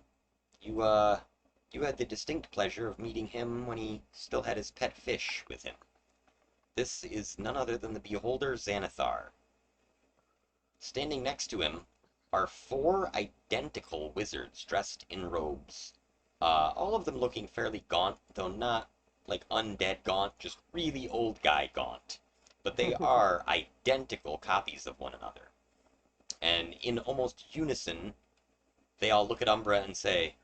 you had the distinct pleasure of meeting him when he still had his pet fish with him. This is none other than the beholder Xanathar. Standing next to him are 4 identical wizards dressed in robes. All of them looking fairly gaunt, though not like undead gaunt, just really old guy gaunt. But they are identical copies of one another. And in almost unison, they all look at Umbra and say,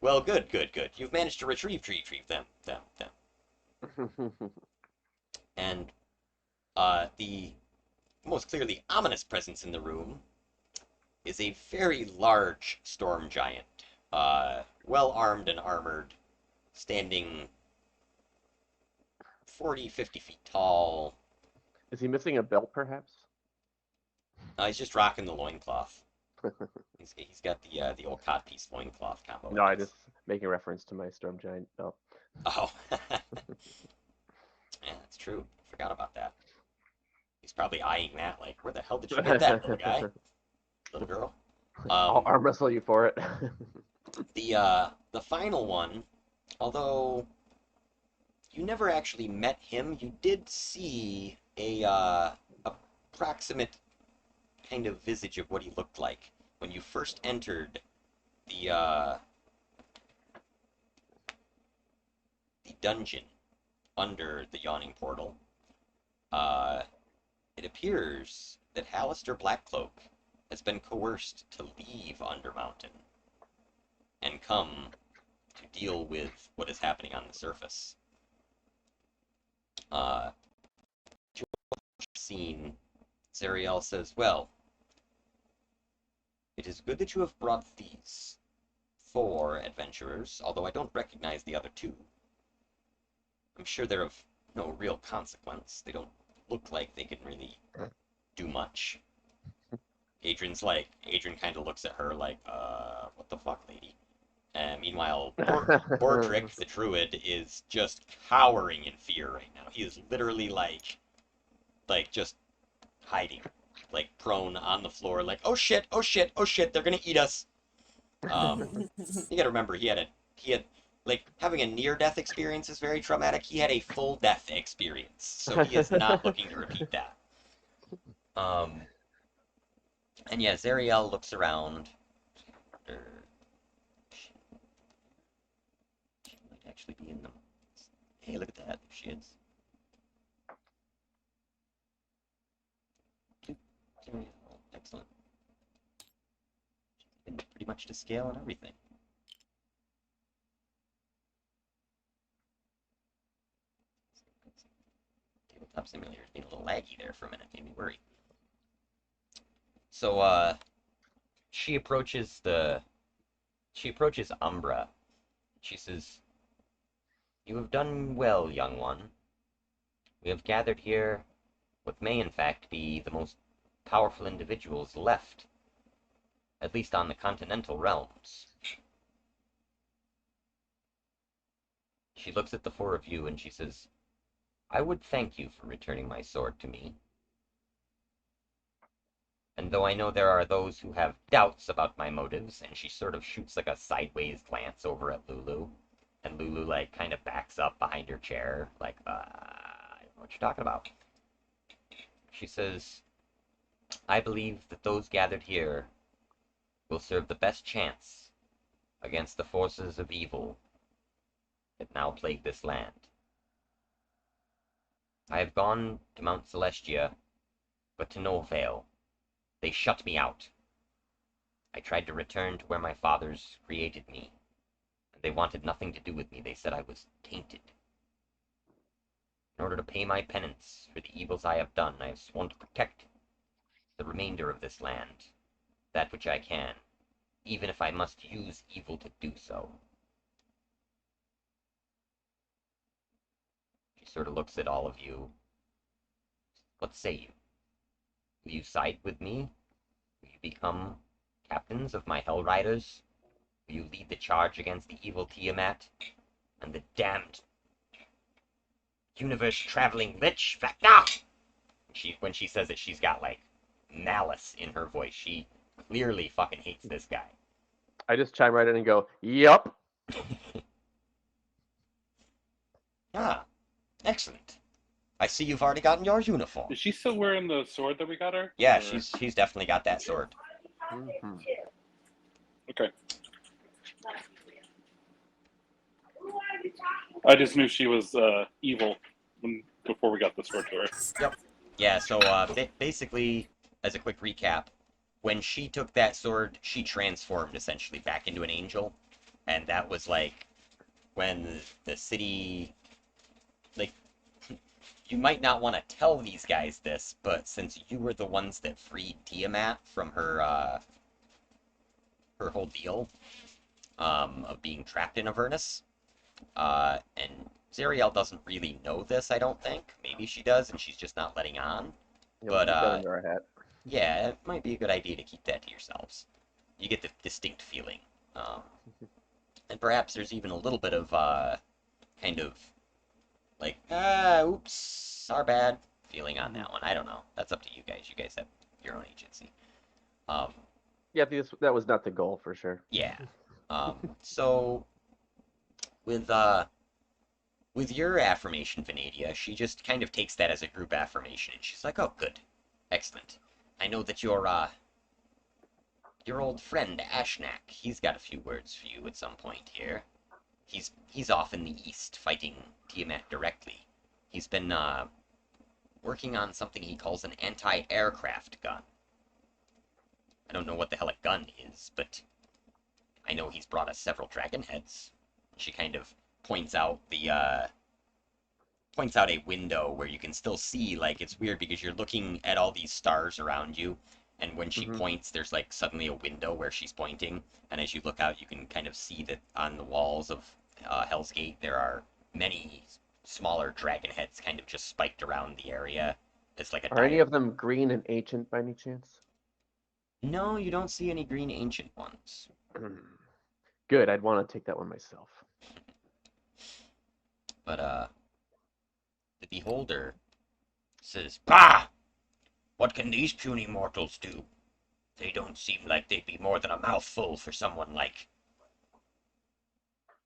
"Well, good, good, good. You've managed to retrieve them. And the most clearly ominous presence in the room is a very large storm giant, well armed and armored, standing 40, 50 feet tall. Is he missing a belt, perhaps? He's just rocking the loincloth. He's got the old codpiece loincloth combo. No, I just making reference to my storm giant belt. Oh. Yeah, that's true. Forgot about that. He's probably eyeing that like, where the hell did you get that, little guy? Little girl? I'll arm wrestle you for it. The final one, although you never actually met him, you did see a approximate kind of visage of what he looked like when you first entered the dungeon under the Yawning Portal. It appears that Hallister Blackcloak has been coerced to leave Undermountain and come to deal with what is happening on the surface. Uh, Scene, Zariel says, "Well, it is good that you have brought these 4 adventurers, although I don't recognize the other 2. I'm sure they're of no real consequence. They don't look like they can really do much." Adrian kind of looks at her like, what the fuck, lady? And meanwhile, Bordrick, the druid, is just cowering in fear right now. He is literally just hiding, like prone on the floor, like, oh shit, oh shit, oh shit, they're gonna eat us. You gotta remember, he had like having a near-death experience is very traumatic. He had a full death experience, so he is not looking to repeat that. And yeah, Zariel looks around. She might actually be in them. Hey, look at that. There she is. Zariel, excellent. She's been pretty much to scale and everything. Tabletop simulators being a little laggy there for a minute, made me worry. So, she approaches Umbra. She says, "You have done well, young one. We have gathered here what may in fact be the most powerful individuals left, at least on the continental realms." She looks at the 4 of you and she says, "I would thank you for returning my sword to me. And though I know there are those who have doubts about my motives," and she sort of shoots like a sideways glance over at Lulu, and Lulu like kind of backs up behind her chair, like, I don't know what you're talking about. She says, "I believe that those gathered here will serve the best chance against the forces of evil that now plague this land. I have gone to Mount Celestia, but to no avail. They shut me out. I tried to return to where my fathers created me, and they wanted nothing to do with me. They said I was tainted. In order to pay my penance for the evils I have done, I have sworn to protect the remainder of this land, that which I can, even if I must use evil to do so." She sort of looks at all of you. "What say you? Will you side with me? Will you become captains of my Hell Riders? Will you lead the charge against the evil Tiamat and the damned universe-traveling lich? When she says it, she's got like malice in her voice. She clearly fucking hates this guy. I just chime right in and go, "Yup." Ah, excellent. I see you've already gotten your uniform. Is she still wearing the sword that we got her? Yeah, Or- she's definitely got that sword. Mhm. Okay. I just knew she was evil before we got the sword to her. Yep. Yeah, so basically, as a quick recap, when she took that sword, she transformed essentially back into an angel. And that was like when the city, like, you might not want to tell these guys this, but since you were the ones that freed Tiamat from her whole deal of being trapped in Avernus, and Zariel doesn't really know this, I don't think. Maybe she does, and she's just not letting on. Yeah, But keep that under our hat. yeah, it might be a good idea to keep that to yourselves. You get the distinct feeling. And perhaps there's even a little bit of kind of like, oops, our bad feeling on that one. I don't know. That's up to you guys. You guys have your own agency. Yeah, that was not the goal for sure. Yeah. So with your affirmation, Venadia, she just kind of takes that as a group affirmation, and she's like, "Oh, good, excellent. I know that your old friend Ashnak, he's got a few words for you at some point here. He's off in the east fighting Tiamat directly. He's been working on something he calls an anti-aircraft gun. I don't know what the hell a gun is, but I know he's brought us several dragon heads." She kind of points out points out a window where you can still see, like, it's weird because you're looking at all these stars around you, and when she Mhm. points, there's like suddenly a window where she's pointing, and as you look out, you can kind of see that on the walls of Hell's Gate there are many smaller dragon heads kind of just spiked around the area. It's like a Are any diet. of them green and ancient by any chance? No, you don't see any green ancient ones. Good, I'd want to take that one myself. But the beholder says, "Bah! What can these puny mortals do? They don't seem like they'd be more than a mouthful for someone like,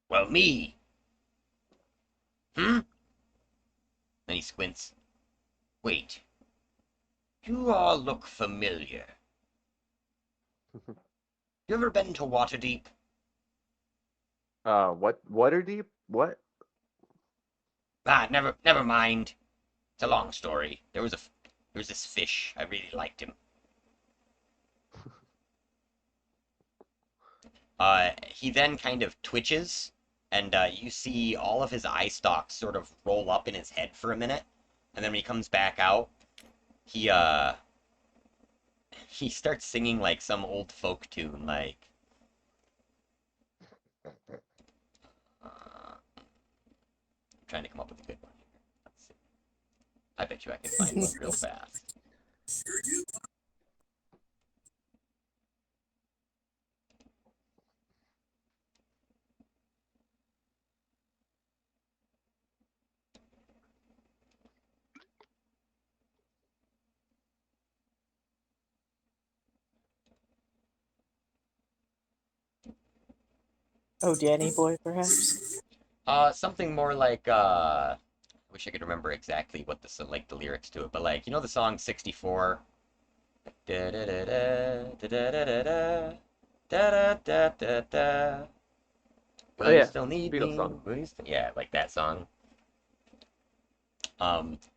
well, me. Hmm?" Then he squints. "Wait, you all look familiar. You ever been to Waterdeep?" What? Waterdeep? What? Ah, never mind. It's a long story. There was this fish. I really liked him. He then kind of twitches, and you see all of his eye stalks sort of roll up in his head for a minute, and then when he comes back out, he he starts singing like some old folk tune, like I'm trying to come up with a good one here. Let's see. I bet you I can find one real fast. Oh, Danny Boy, perhaps. Something more like I wish I could remember exactly what the lyrics to it, but like you know the song 64. Da da da da da da da da da da da da. Oh Will you yeah, still need Beatles me? song. Yeah, like that song.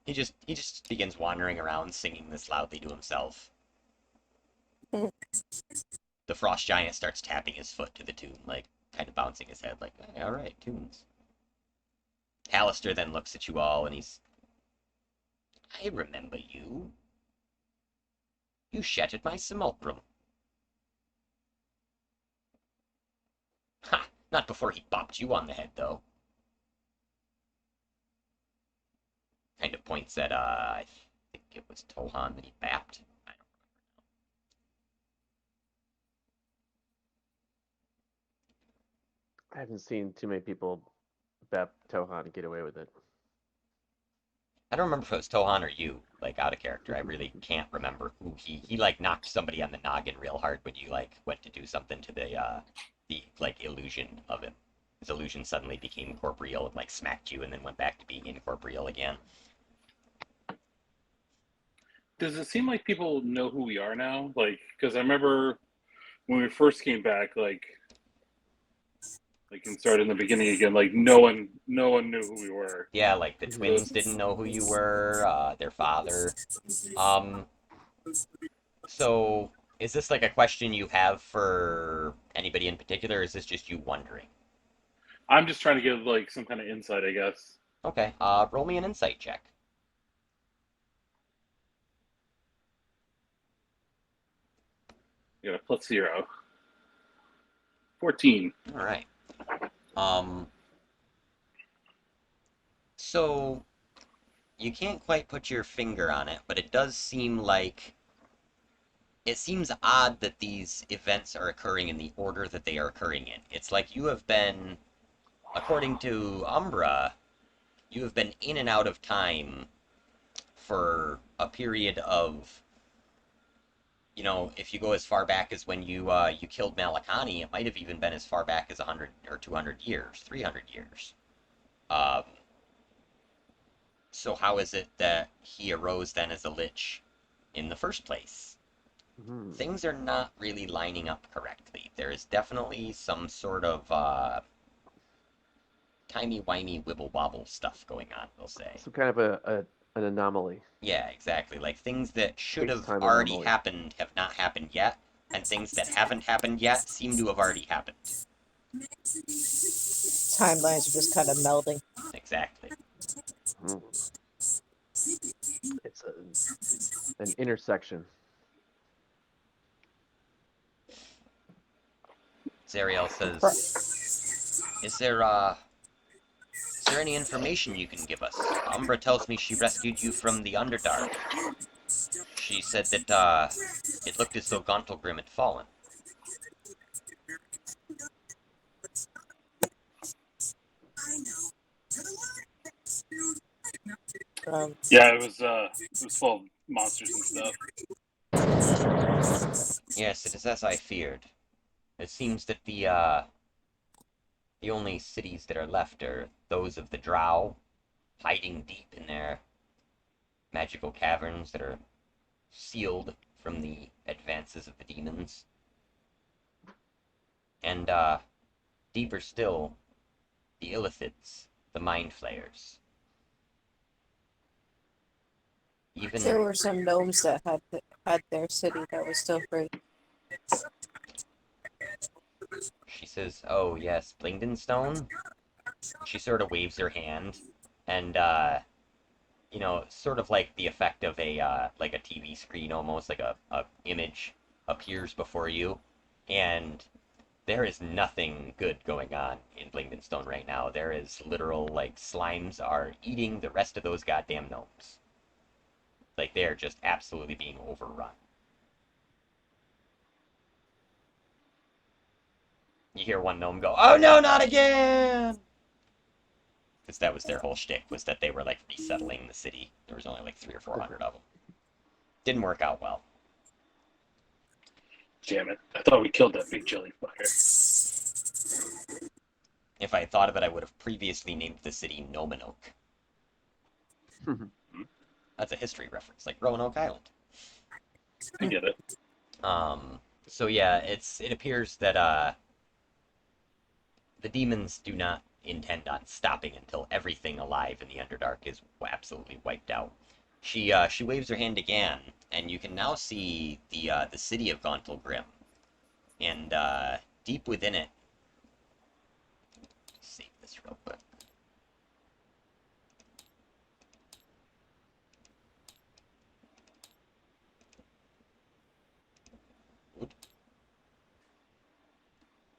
He just begins wandering around singing this loudly to himself. The frost giant starts tapping his foot to the tune, like kind of bouncing his head, like, hey, all right, tunes. Hallister then looks at you all and he's, I remember you. You shattered my simulacrum. Ha! Not before he bopped you on the head, though. Kind of points at, I think it was Tohan that he bapped. I haven't seen too many people bap Tohan get away with it. I don't remember if it was Tohan or you, like out of character. I really can't remember who he like knocked somebody on the noggin real hard when you like went to do something to the like illusion of him. His illusion suddenly became corporeal and like smacked you and then went back to being incorporeal again. Does it seem like people know who we are now? Like, because I remember when we first came back, and started in the beginning again, like no one knew who we were. Yeah, like the twins didn't know who you were, their father. Um, so is this like a question you have for anybody in particular, or is this just you wondering? I'm just trying to give like some kind of insight, I guess. Okay, roll me an insight check. You got a +0. 14. All right. Um, so you can't quite put your finger on it, but it does seem like it seems odd that these events are occurring in the order that they are occurring in. It's like you have been, according to Umbra, you have been in and out of time for a period of, if you go as far back as when you killed Malakani, it might have even been as far back as 100 or 200 years, 300 years. Um, so how is it that he arose then as a lich in the first place? Things are not really lining up correctly. There is definitely some sort of timey-wimey wibble-wobble stuff going on, we'll say. Some kind of an anomaly. Yeah, exactly. Like things that should have Space-time already anomaly. happened have not happened yet, and things that haven't happened yet seem to have already happened. Timelines are just kind of melding. Exactly. Mm. It's an intersection. Zariel says, is there any information you can give us? Umbra tells me she rescued you from the Underdark. She said that, it looked as though Gauntlgrim had fallen. Yeah, it was full of monsters and stuff. Yes, it is as I feared. It seems that the only cities that are left are those of the Drow, hiding deep in their magical caverns that are sealed from the advances of the demons. And, deeper still, the Illithids, the Mind Flayers. Even There were some gnomes that had their city that was still free. she says, "Oh yes, Blingdenstone." She sort of waves her hand, and sort of like the effect of like a TV screen, almost like a image appears before you, and there is nothing good going on in Blingdenstone right now. There is literal, like, slimes are eating the rest of those goddamn gnomes. Like, they're just absolutely being overrun. You hear one gnome go, "Oh no, not again!" Because that was their whole shtick, was that they were, like, resettling the city. There was only, like, 300 or 400 of them. Didn't work out well. Damn it! I thought we killed that big jelly fucker. If I had thought of it, I would have previously named the city Nominoke. That's a history reference, like Roanoke Island. I get it. So yeah, it appears that the demons do not intend on stopping until everything alive in the Underdark is absolutely wiped out. She waves her hand again, and you can now see the city of Gauntlgrim, and deep within it. Save this real quick.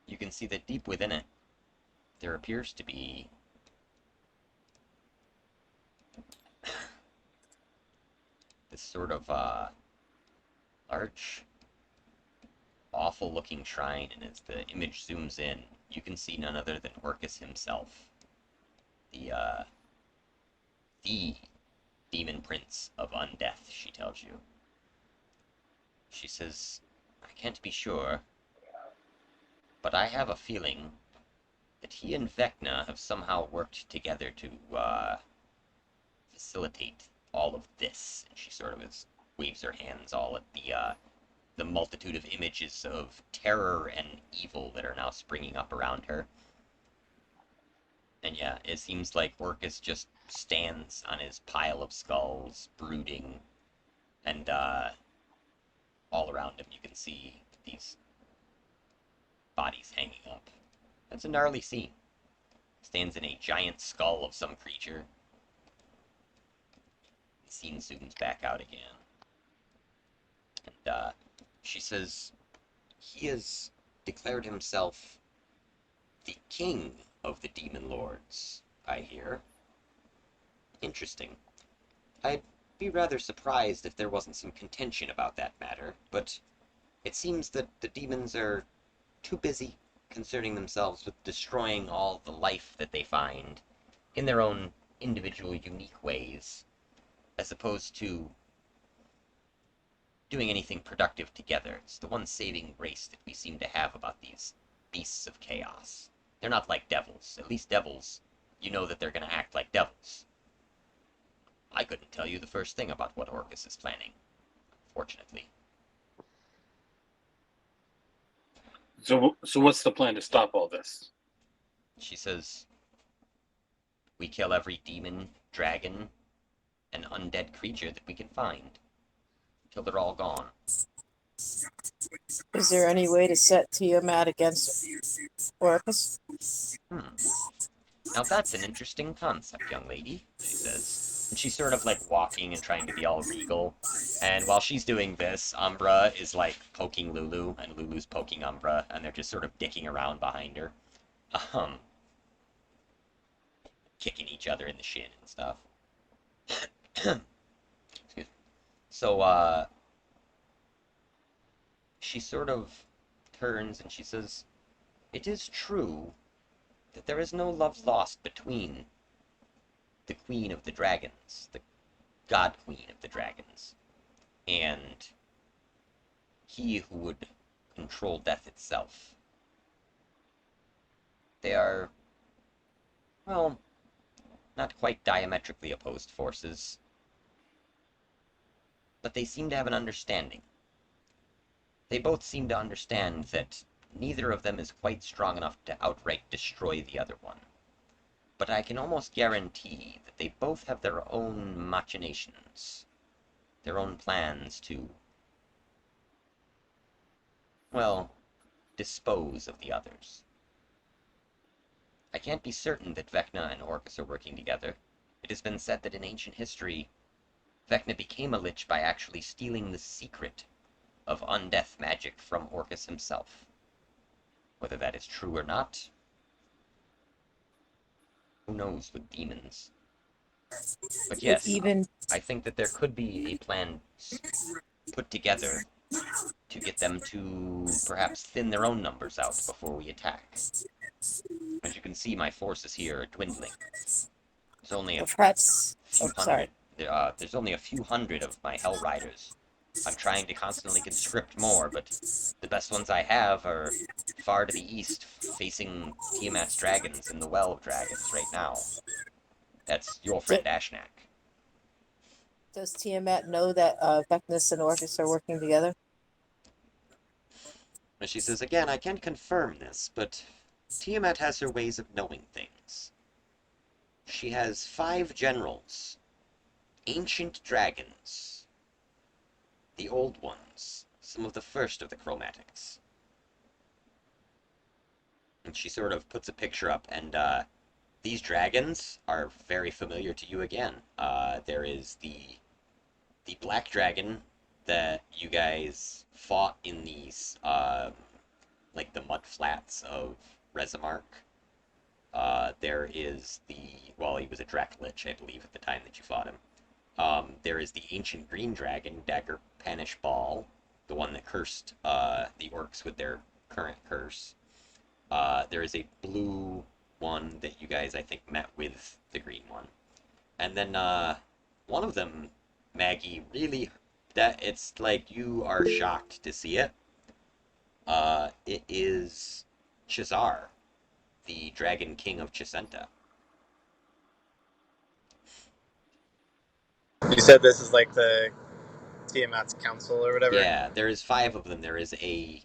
You can see that deep within it, there appears to be this sort of large, awful-looking shrine, and as the image zooms in, you can see none other than Orcus himself, the demon prince of undeath. She tells you. She says, "I can't be sure, but I have a feeling that he and Vecna have somehow worked together to facilitate all of this." And she sort of waves her hands all at the multitude of images of terror and evil that are now springing up around her. And yeah, it seems like Orcus just stands on his pile of skulls, brooding, and all around him you can see these bodies hanging up. That's a gnarly scene. Stands in a giant skull of some creature. The scene zooms back out again. And she says, "He has declared himself the king of the demon lords, I hear. Interesting. I'd be rather surprised if there wasn't some contention about that matter, but it seems that the demons are too busy concerning themselves with destroying all the life that they find in their own individual, unique ways, as opposed to doing anything productive together. It's the one saving grace that we seem to have about these beasts of chaos. They're not like devils. At least devils, you know that they're going to act like devils. I couldn't tell you the first thing about what Orcus is planning, fortunately." So what's the plan to stop all this? She says, "We kill every demon, dragon, and undead creature that we can find, till they're all gone." Is there any way to set Tiamat against Orcus? Now that's an interesting concept, young lady, she says. And she's sort of like walking and trying to be all regal. And while she's doing this, Umbra is like poking Lulu, and Lulu's poking Umbra, and they're just sort of dicking around behind her. Um, Kicking each other in the shin and stuff. Excuse me. So, she sort of turns and she says, "It is true that there is no love lost between the Queen of the Dragons, the God Queen of the Dragons, and he who would control death itself. They are, well, not quite diametrically opposed forces, but they seem to have an understanding. They both seem to understand that neither of them is quite strong enough to outright destroy the other one. But I can almost guarantee that they both have their own machinations, their own plans to, well, dispose of the others. I can't be certain that Vecna and Orcus are working together. It has been said that in ancient history, Vecna became a lich by actually stealing the secret of undeath magic from Orcus himself. Whether that is true or not, who knows with demons. But It yes, even I think that there could be a plan put together to get them to perhaps thin their own numbers out before we attack. As you can see, my forces here are dwindling. There's only a perhaps. few Oh, sorry. hundred. There's only a few hundred of my Hell Riders. I'm trying to constantly conscript more, but the best ones I have are far to the east, facing Tiamat's dragons in the Well of Dragons right now. That's your D- friend Ashnak. Does Tiamat know that Vecnus and Orcus are working together? And she says, again, I can't confirm this, but Tiamat has her ways of knowing things. She has 5 generals, ancient dragons, the old ones, some of the first of the chromatics. And she sort of puts a picture up, and these dragons are very familiar to you again. There is the black dragon that you guys fought in these like the mud flats of Rezamark. There is well, he was a Draclich, I believe, at the time that you fought him. There is the ancient green dragon, Dagger Panish Ball, the one that cursed the orcs with their current curse. There is a blue one that you guys, I think, met with the green one. And then one of them, Maggie, really, that it's like you are shocked to see it. It is Chazar, the Dragon King of Chisenta. You said this is like the Tiamat's council or whatever. Yeah, there is 5 of them. There is a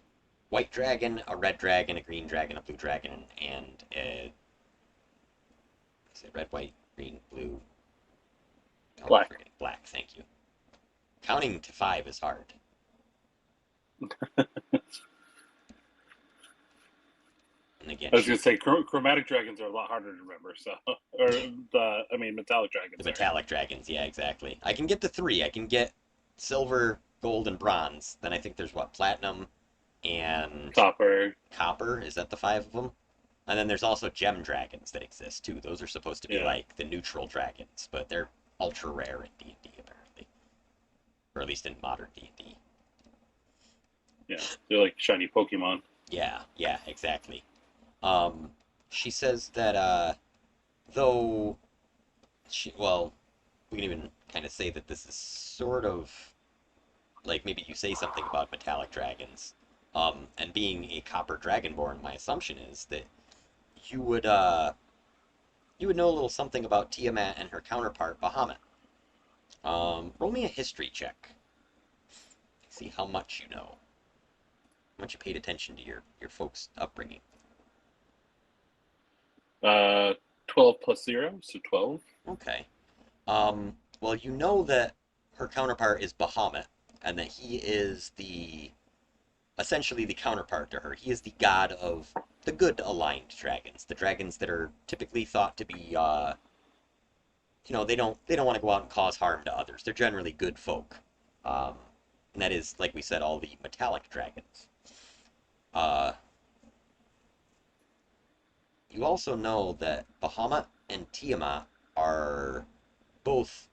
white dragon, a red dragon, a green dragon, a blue dragon, and a is it red, white, green, blue? Oh, Black. black. Thank you. Counting to 5 is hard. And again, I was going to say chromatic dragons are a lot harder to remember. So, metallic dragons. the metallic dragons. Yeah, exactly. I can get to 3. I can get silver, gold, and bronze. Then I think there's what, platinum and Copper. copper. Is that the 5 of them? And then there's also gem dragons that exist too. Those are supposed to be like the neutral dragons, but they're ultra rare in D&D apparently, or at least in modern D&D. Yeah, they're like shiny Pokemon. Yeah, exactly. She says that though well, we can even kind of say that this is sort of like maybe you say something about metallic dragons. And being a copper dragonborn, my assumption is that you would you would know a little something about Tiamat and her counterpart Bahamut. Roll me a history check. See how much you know. How much you paid attention to your folks' upbringing. 12 plus 0, so 12. Okay. Well, you know that her counterpart is Bahamut, and that he is essentially the counterpart to her. He is the god of the good aligned dragons, the dragons that are typically thought to be they don't want to go out and cause harm to others. They're generally good folk. Um, and that is, like we said, all the metallic dragons. Uh, you also know that Bahamut and Tiamat are both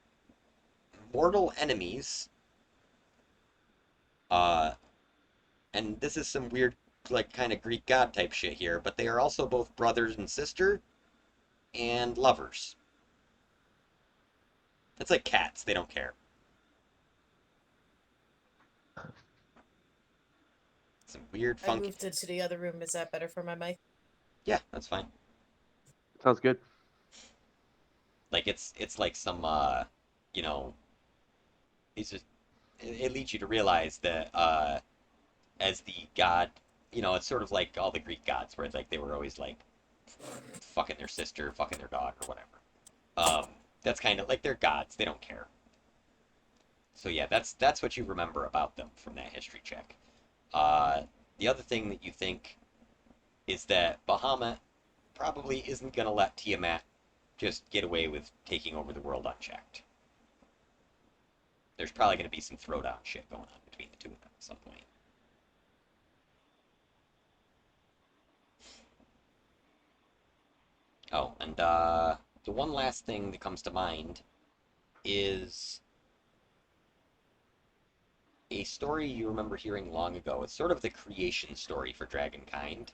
mortal enemies. Uh, and this is some weird, like, kind of Greek god type shit here, but they are also both brothers and sister and lovers. It's like cats, they don't care. Some weird I funky. moved into the other room. Is that better for my mic? Yeah, that's fine. Sounds good. Like it's like some you know, it's just it leads you to realize that as the god, it's sort of like all the Greek gods where it's like they were always like fucking their sister, fucking their dog or whatever. That's kind of like they're gods, they don't care. So yeah, that's what you remember about them from that history check. Uh, the other thing that you think is that Bahamut probably isn't gonna let Tiamat just get away with taking over the world unchecked. There's probably gonna be some throwdown shit going on between the two of them at some point. Oh, and the one last thing that comes to mind is a story you remember hearing long ago. It's sort of the creation story for Dragonkind.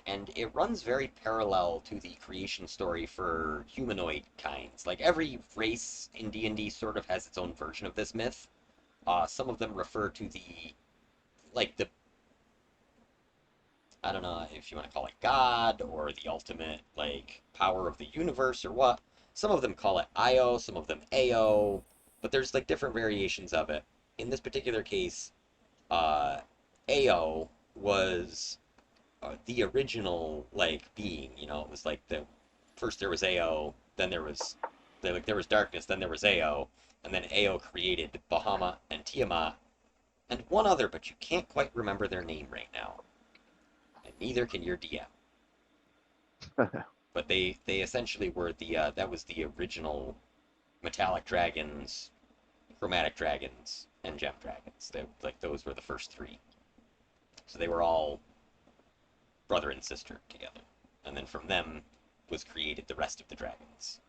And it runs very parallel to the creation story for humanoid kinds. Like every race in D&D sort of has its own version of this myth. Some of them refer to the I don't know if you want to call it God or the ultimate like power of the universe or what. Some of them call it Io, some of them Ao, but there's like different variations of it. In this particular case, uh, Ao was the original like being. It was like the first there was Ao, then there was darkness, then there was Ao, and then Ao created Bahamut and Tiamat and one other, but you can't quite remember their name right now, and neither can your DM. But they essentially were that was the original metallic dragons, chromatic dragons, and gem dragons. Those were the first three. So they were all brother and sister together, and then from them was created the rest of the dragons.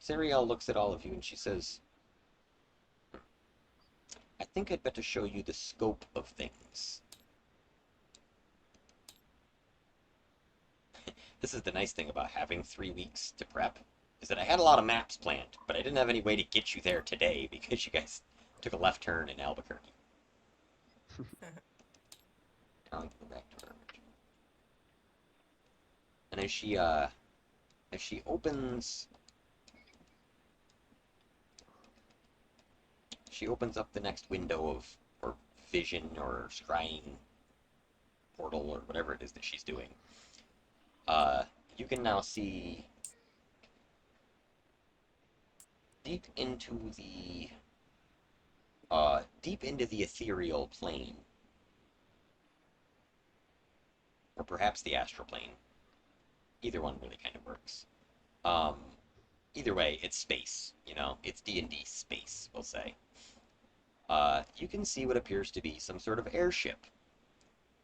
Sariel looks at all of you and she says, I think I'd better show you the scope of things. This is the nice thing about having 3 weeks to prep, is that I had a lot of maps planned, but I didn't have any way to get you there today because you guys took a left turn in Albuquerque. I'll go back to her. And as she opens up the next window of or vision or scrying portal or whatever it is that she's doing, you can now see deep into the ethereal plane, or perhaps the astral plane. Either one really kind of works. Um, Either way, it's space. It's D&D space, we'll say. You can see what appears to be some sort of airship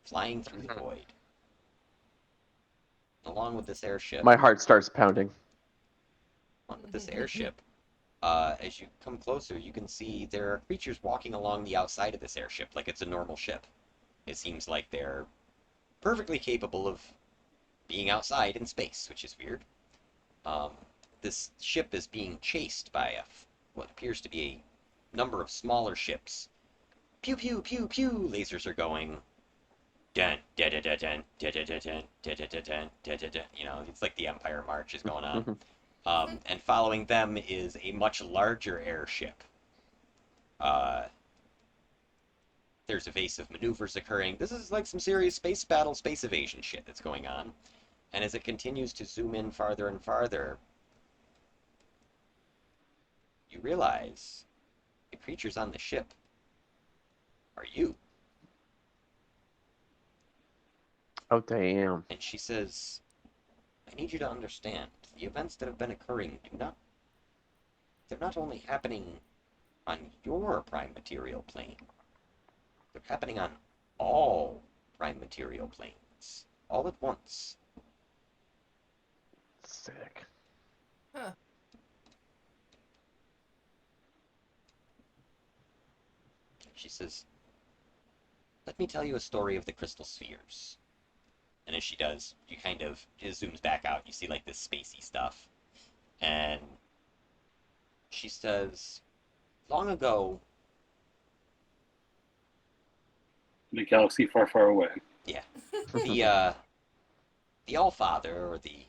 flying through the void. Along with this airship, My heart starts pounding. As you come closer, you can see there are creatures walking along the outside of this airship like it's a normal ship. It seems like they're perfectly capable of being outside in space, which is weird. This ship is being chased by what appears to be a number of smaller ships. Pew pew pew pew. Lasers are going. Dun dun dun dun dun dun dun dun dun dun dun dun dun dun. It's like the Empire March is going on. And following them is a much larger airship. There's evasive maneuvers occurring. This is like some serious space battle, space evasion shit that's going on. And as it continues to zoom in farther and farther, you realize the creatures on the ship are you. Oh, damn. And she says, I need you to understand, the events that have been occurring they're not only happening on your prime material plane, they're happening on all prime material planes, all at once. Sick. Huh. She says, let me tell you a story of the crystal spheres. And as she does, you kind of, it zooms back out, you see like this spacey stuff. And she says, long ago, In a galaxy far, far away. yeah, the All-Father, or the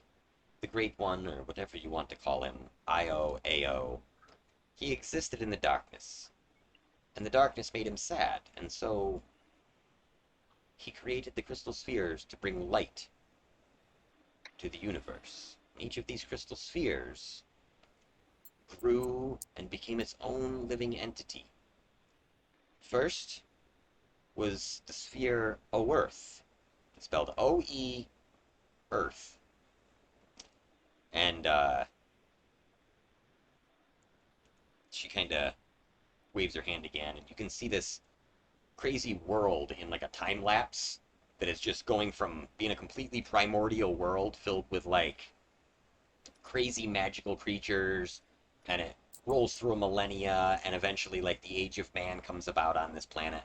Great One, or whatever you want to call him, Io, Ao, he existed in the darkness. And the darkness made him sad, and so he created the crystal spheres to bring light to the universe. Each of these crystal spheres grew and became its own living entity. First was the sphere O-Earth, spelled O-E, Earth. And she kind of waves her hand again, and you can see this crazy world in like a time lapse that is just going from being a completely primordial world filled with like crazy magical creatures, and it rolls through a millennia, and eventually like the age of man comes about on this planet,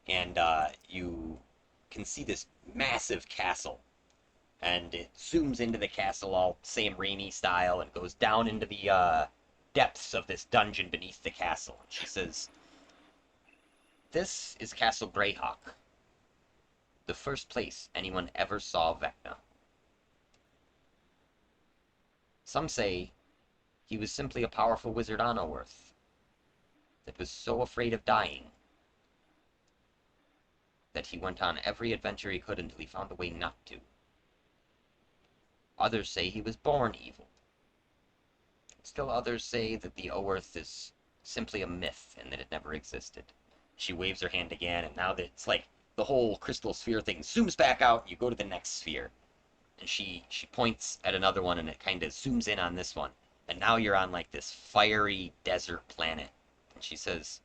and you can see this massive castle, and it zooms into the castle all Sam Raimi style and goes down into the depths of this dungeon beneath the castle. And she says, this is Castle Greyhawk, the first place anyone ever saw Vecna. Some say he was simply a powerful wizard on Earth that was so afraid of dying that he went on every adventure he could until he found a way not to. Others say he was born evil. Still others say that the O-Earth is simply a myth and that it never existed. She waves her hand again, and now that it's like the whole crystal sphere thing zooms back out, and you go to the next sphere. And she points at another one, and it kind of zooms in on this one. And now you're on like this fiery desert planet. And she says,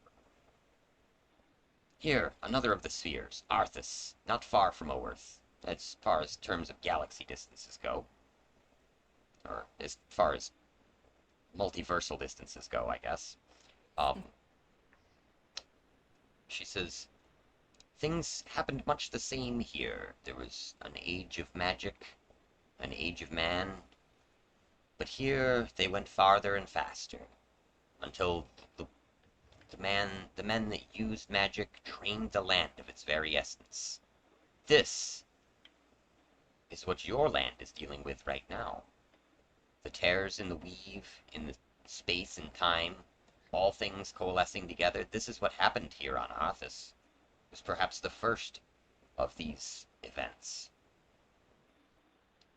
here, another of the spheres, Arthas, not far from O-Earth, as far as terms of galaxy distances go. Or as far as multiversal distances go, I guess. She says, things happened much the same here. There was an age of magic, an age of man, but here they went farther and faster, until the men that used magic drained the land of its very essence. This is what your land is dealing with right now. The tears in the weave, in the space and time, all things coalescing together. This is what happened here on Arthas. It was perhaps the first of these events.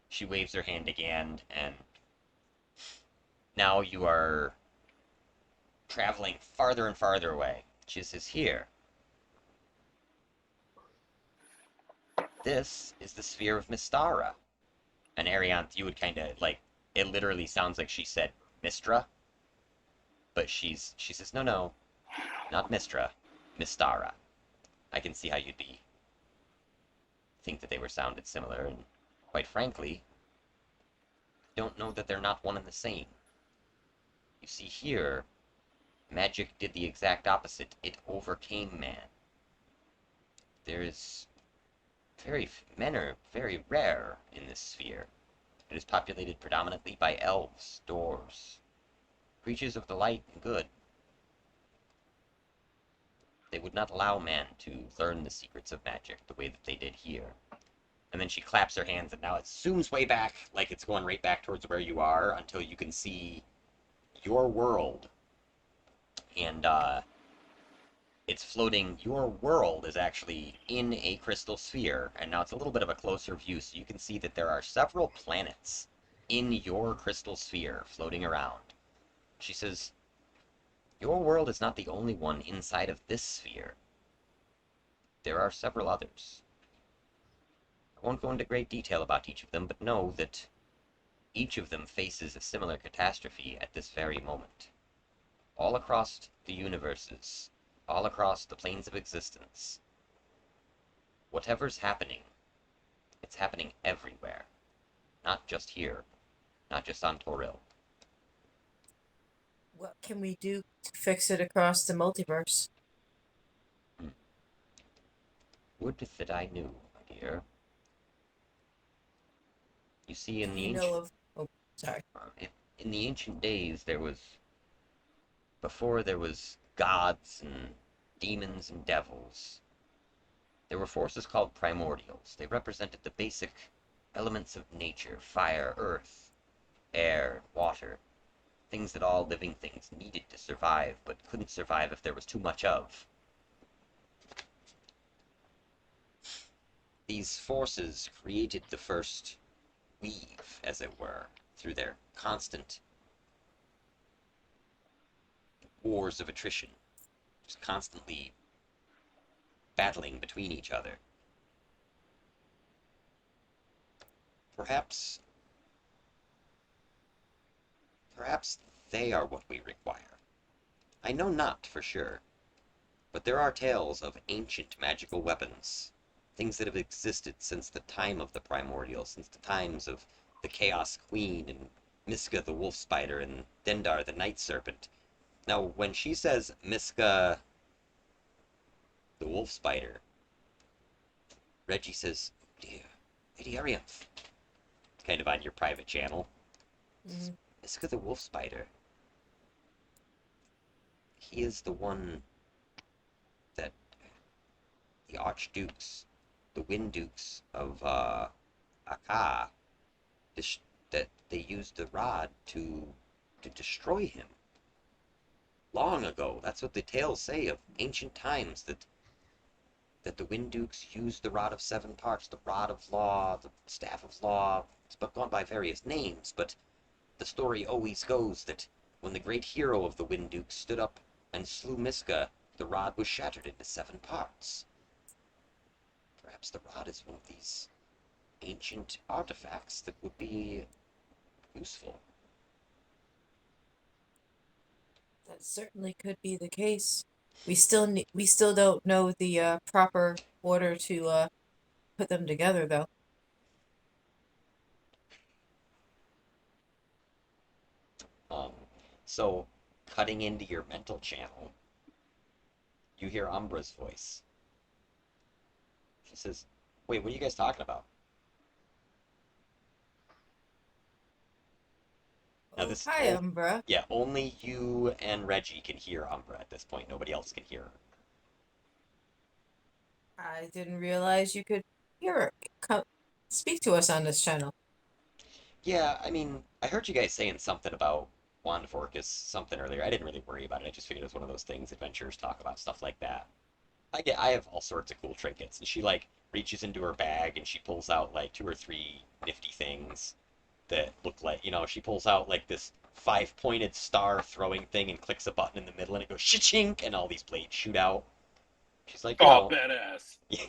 She waves her hand again, and now you are traveling farther and farther away. She says, here. This is the sphere of Mystara. And Arianth, you would kind of, like, it literally sounds like she said Mistra. But she says, no, not Mistra, Mystara. I can see how you'd think that they were sounded similar, and quite frankly, don't know that they're not one and the same. You see here, magic did the exact opposite. It overcame man. Men are very rare in this sphere. It is populated predominantly by elves, dwarves, creatures of the light and good. They would not allow man to learn the secrets of magic the way that they did here. And then she claps her hands, and now it zooms way back, like it's going right back towards where you are, until you can see your world. And it's floating. Your world is actually in a crystal sphere, and now it's a little bit of a closer view, so you can see that there are several planets in your crystal sphere floating around. She says, Your world is not the only one inside of this sphere. There are several others. I won't go into great detail about each of them, but know that each of them faces a similar catastrophe at this very moment. All across the universes, all across the planes of existence, whatever's happening, it's happening everywhere. Not just here, not just on Toril. What can we do to fix it across the multiverse? Would that I knew, my dear. You see, in Do the you ancient know of? Oh, sorry. in the ancient days, before there was gods and demons and devils, there were forces called primordials. They represented the basic elements of nature: fire, earth, air, water, things that all living things needed to survive, but couldn't survive if there was too much of. These forces created the first weave, as it were, through their constant wars of attrition, just constantly battling between each other. Perhaps, perhaps they are what we require. I know not for sure, but there are tales of ancient magical weapons, things that have existed since the time of the primordial, since the times of the Chaos Queen and Miska the Wolf Spider and Dendar the Night Serpent. Now, when she says Miska the Wolf Spider, Reggie says, "Dear Lady Arianth," kind of on your private channel. Mhm. Miska the Wolf Spider. He is the one that the Archdukes, the Wind Dukes of Akka, that they used the rod to destroy him. Long ago, that's what the tales say of ancient times, that the Wind Dukes used the Rod of Seven Parts, the Rod of Law, the Staff of Law. It's gone by various names, but the story always goes that when the great hero of the Wind Dukes stood up and slew Miska, the rod was shattered into 7 parts. Perhaps the rod is one of these ancient artifacts that would be useful. That certainly could be the case. We still don't know the proper order to put them together, though. Um, so, cutting into your mental channel, you hear Umbra's voice. She says, "Wait, what are you guys talking about?" Now Oh, this, hi, oh, Umbra. yeah, only you and Reggie can hear Umbra at this point. Nobody else can hear her. I didn't realize you could hear her. Come, speak to us on this channel. Yeah, I mean, I heard you guys saying something about Wand of Orcus something earlier. I didn't really worry about it. I just figured it was one of those things adventurers talk about, stuff like that. I have all sorts of cool trinkets, and she like reaches into her bag and she pulls out like 2 or 3 nifty things that look like, she pulls out like this 5-pointed star throwing thing and clicks a button in the middle and it goes shchink and all these blades shoot out. She's like, Oh, badass. yeah,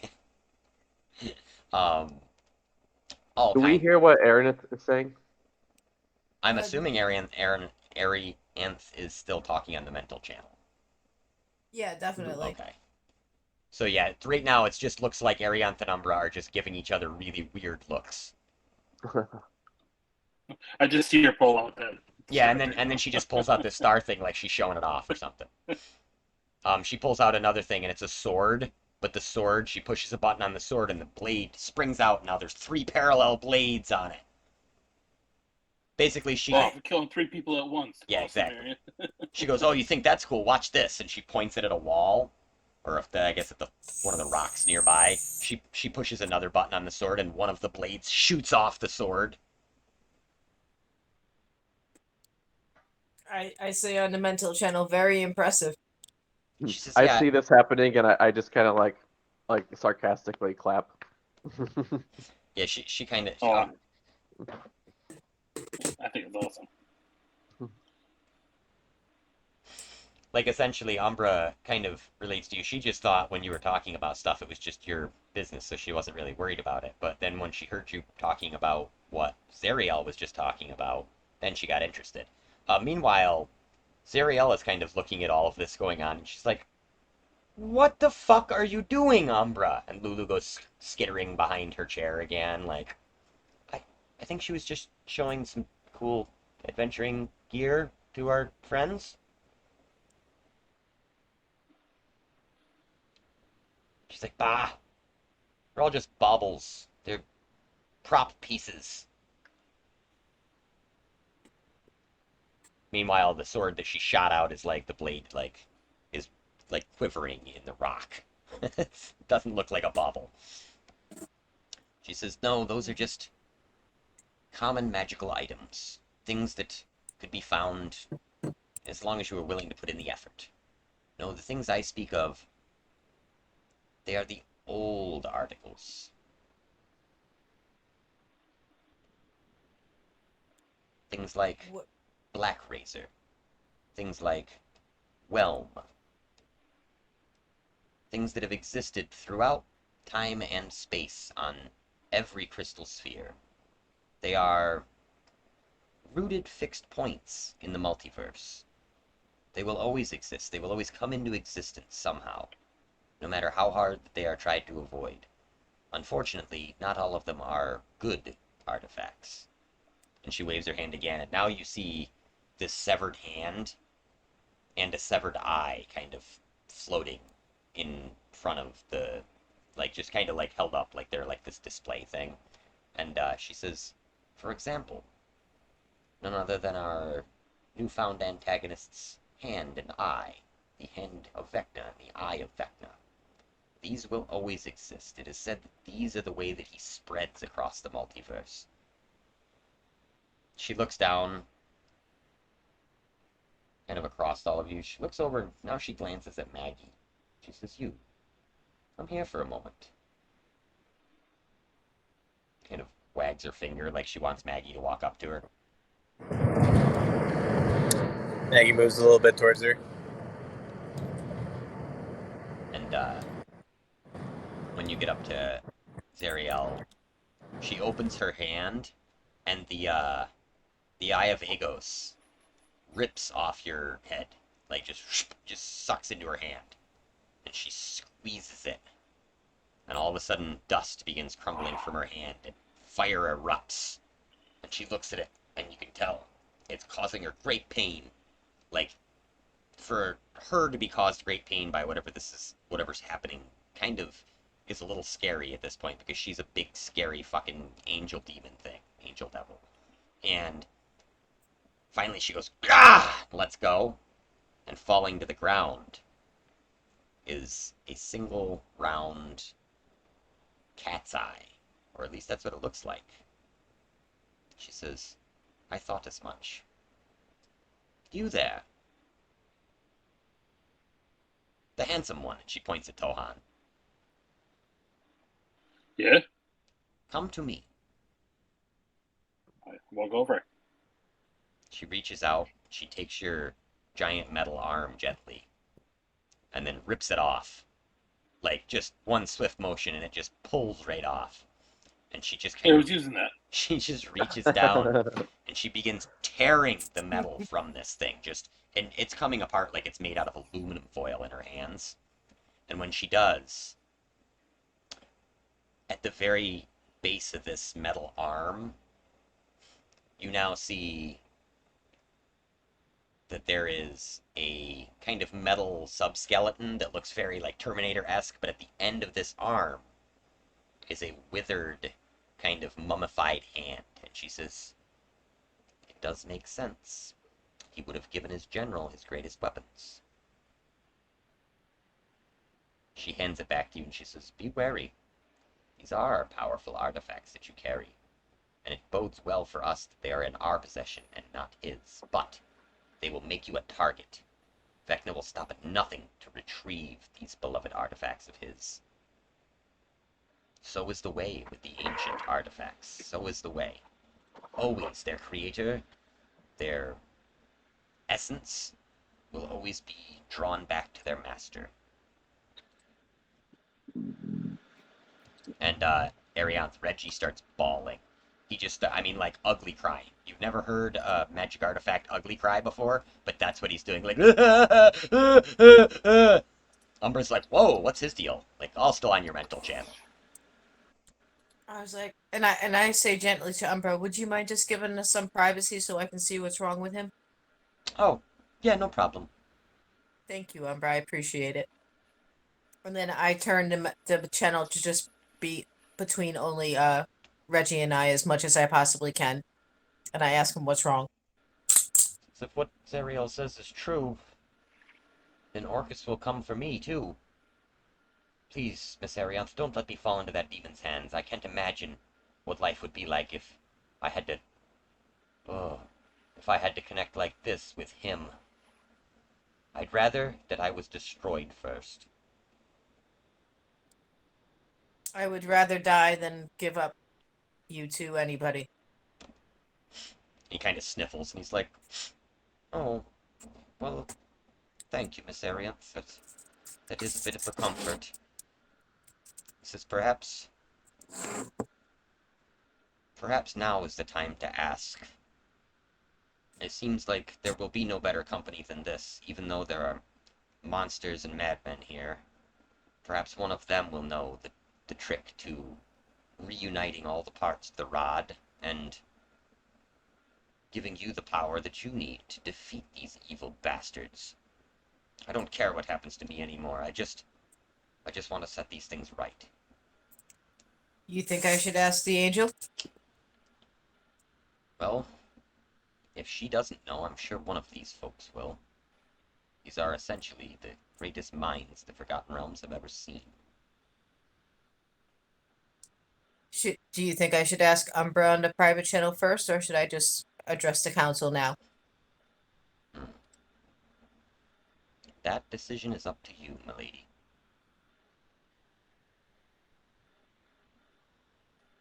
um, all Do we kind. hear what Aaron is saying? I'm assuming Arianth is still talking on the mental channel. Yeah, definitely. Okay. So yeah, right now it just looks like Arianth and Umbra are just giving each other really weird looks. I just see her pull out that. Yeah, and then she just pulls out this star thing like she's showing it off or something. She pulls out another thing and it's a sword, but the sword, she pushes a button on the sword and the blade springs out. Now there's 3 parallel blades on it. Basically, Oh, for killing 3 people at once. Yeah, Awesome, exactly. Marion. She goes, "Oh, you think that's cool? Watch this," and she points it at a wall, or I guess at the one of the rocks nearby. She pushes another button on the sword, and one of the blades shoots off the sword. I say on the mental channel, very impressive. She says, I "Yeah, see this happening and I just kind of like sarcastically clap. yeah." She kind of. Oh, I think it's awesome. like essentially Umbra kind of relates to you. She just thought when you were talking about stuff, it was just your business, so she wasn't really worried about it. But then when she heard you talking about what Zariel was just talking about, then she got interested. Meanwhile, Zariel is kind of looking at all of this going on, and she's like, "What the fuck are you doing, Umbra?" And Lulu goes skittering behind her chair again, like, I, I think she was just showing some cool adventuring gear to our friends. She's like, "Bah, they're all just baubles. They're prop pieces." Meanwhile, the sword that she shot out is like the blade, like, is like quivering in the rock. It doesn't look like a bauble. She says, "No, those are just common magical items. Things that could be found as long as you are willing to put in the effort. No, the things I speak of, they are the old articles. Things like What? Black Razor. Things like Whelm. Things that have existed throughout time and space on every crystal sphere. They are rooted fixed points in the multiverse. They will always exist. They will always come into existence somehow, no matter how hard they are tried to avoid. Unfortunately, not all of them are good artifacts." And she waves her hand again, and now you see this severed hand and a severed eye kind of floating in front of the, like, just kind of like held up, like they're like this display thing. And she says, "For example, none other than our newfound antagonist's hand and eye, the hand of Vecna and the eye of Vecna. These will always exist. It is said that these are the way that he spreads across the multiverse." She looks down, kind of across all of you. She looks over, and now she glances at Maggie. She says, "You, come here for a moment." Kind of wags her finger like she wants Maggie to walk up to her. Maggie moves a little bit towards her. And when you get up to Zariel, she opens her hand, and the Eye of Agos rips off your head, like just sucks into her hand, and she squeezes it, and all of a sudden dust begins crumbling from her hand, and fire erupts, and she looks at it, and you can tell it's causing her great pain. Like, for her to be caused great pain by whatever's happening, kind of is a little scary at this point, because she's a big, scary fucking angel demon thing, angel devil. And finally she goes, "Ah!" Lets go, and falling to the ground is a single round cat's eye, or at least that's what it looks like. She says, "I thought as much. You there, the handsome one," and she points at Tohan. Yeah, "Come to me." I walk over. She reaches out, she takes your giant metal arm gently, and then rips it off. Like, just one swift motion, and it just pulls right off. And she just I kind was of, using that. she just reaches down, and she begins tearing the metal from this thing. And it's coming apart like it's made out of aluminum foil in her hands. And when she does, at the very base of this metal arm, you now see that there is a kind of metal subskeleton that looks very like Terminator-esque, but at the end of this arm is a withered, kind of mummified hand. And she says, "It does make sense. He would have given his general his greatest weapons." She hands it back to you and she says, "Be wary. These are powerful artifacts that you carry, and it bodes well for us that they are in our possession and not his. But they will make you a target. Vecna will stop at nothing to retrieve these beloved artifacts of his. So is the way with the ancient artifacts. So is the way. Always their creator, their essence, will always be drawn back to their master. And Arianth Reggie starts bawling. He just, I mean, like ugly crying. You've never heard magic artifact ugly cry before, but that's what he's doing. Like, Umbra's like, whoa, what's his deal? Like, all still on your mental channel. I was like, and I say gently to Umbra, would you mind just giving us some privacy so I can see what's wrong with him? Oh, yeah, no problem. Thank you, Umbra. I appreciate it. And then I turned the channel to just be between only Reggie and I as much as I possibly can. And I ask him what's wrong. So if what Zariel says is true, then Orcus will come for me, too. Please, Miss Arianth, don't let me fall into that demon's hands. I can't imagine what life would be like if I had to... Oh, if I had to connect like this with him. I'd rather that I was destroyed first. I would rather die than give up you to anybody. He kind of sniffles, and he's like, oh, well, thank you, Miss Arianth. That is a bit of a comfort. He says, perhaps now is the time to ask. It seems like there will be no better company than this, even though there are monsters and madmen here. Perhaps one of them will know the trick to reuniting all the parts of the rod and giving you the power that you need to defeat these evil bastards. I don't care what happens to me anymore. I just want to set these things right. You think I should ask the angel? Well, if she doesn't know, I'm sure one of these folks will. These are essentially the greatest minds the Forgotten Realms have ever seen. Do you think I should ask Umbra on the private channel first, or should I just address the council now? That decision is up to you, milady.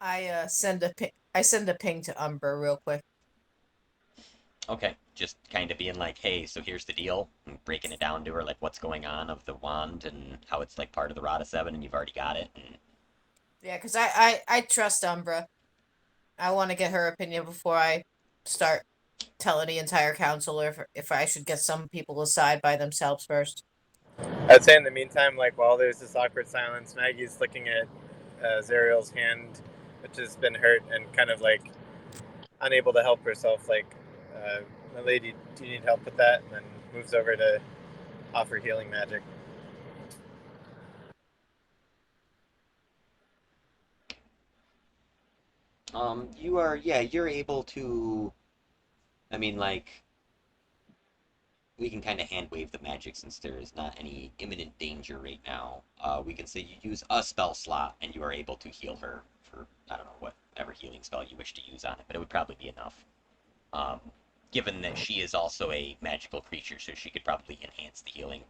I send a ping to Umbra real quick. Okay, just kind of being like, hey, so here's the deal, and breaking it down to her, like what's going on of the wand and how it's like part of the Rod of Seven, and you've already got it. And... Yeah, because I trust Umbra. I want to get her opinion before I start telling the entire council, or if I should get some people aside by themselves first. I'd say in the meantime, like while there's this awkward silence, Maggie's looking at Zariel's hand, which has been hurt and kind of like unable to help herself. Like, my lady, do you need help with that? And then moves over to offer healing magic. You're able to, I mean, like, we can kind of hand wave the magic since there is not any imminent danger right now. We can say you use a spell slot and you are able to heal her for, I don't know, whatever healing spell you wish to use on it, but it would probably be enough. Um, Given that she is also a magical creature, so she could probably enhance the healing.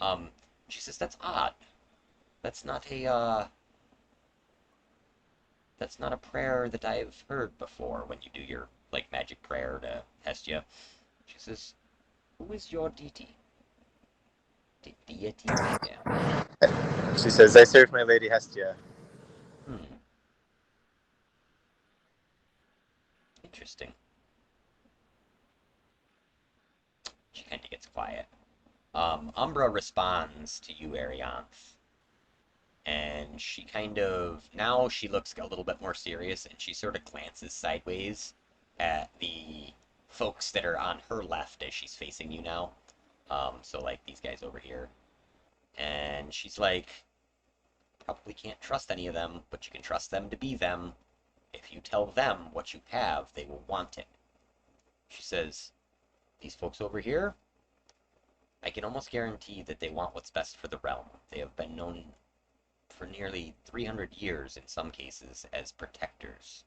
Um, she says, that's odd. That's not a prayer that I've heard before when you do your, like, magic prayer to Hestia. She says, who is your deity? Deity? Yeah. She says, I serve my lady Hestia. Interesting. She kind of gets quiet. Umbra responds to you, Arianth. And she kind of, now she looks a little bit more serious, and she sort of glances sideways at the folks that are on her left as she's facing you now. So like these guys over here. And she's like, probably can't trust any of them, but you can trust them to be them. If you tell them what you have, they will want it. She says, these folks over here, I can almost guarantee that they want what's best for the realm. They have been known for nearly 300 years in some cases as protectors.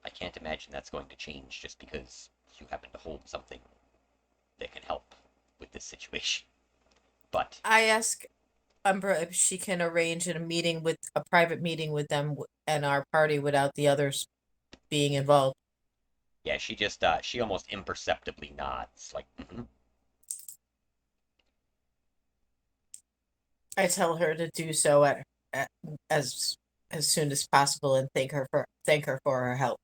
I can't imagine that's going to change just because you happen to hold something that can help with this situation. But I ask Umbra if she can arrange a private meeting with them and our party without the others being involved. yeah, she almost imperceptibly nods, like, mm-hmm. I tell her to do so at as as soon as possible and thank her for her help.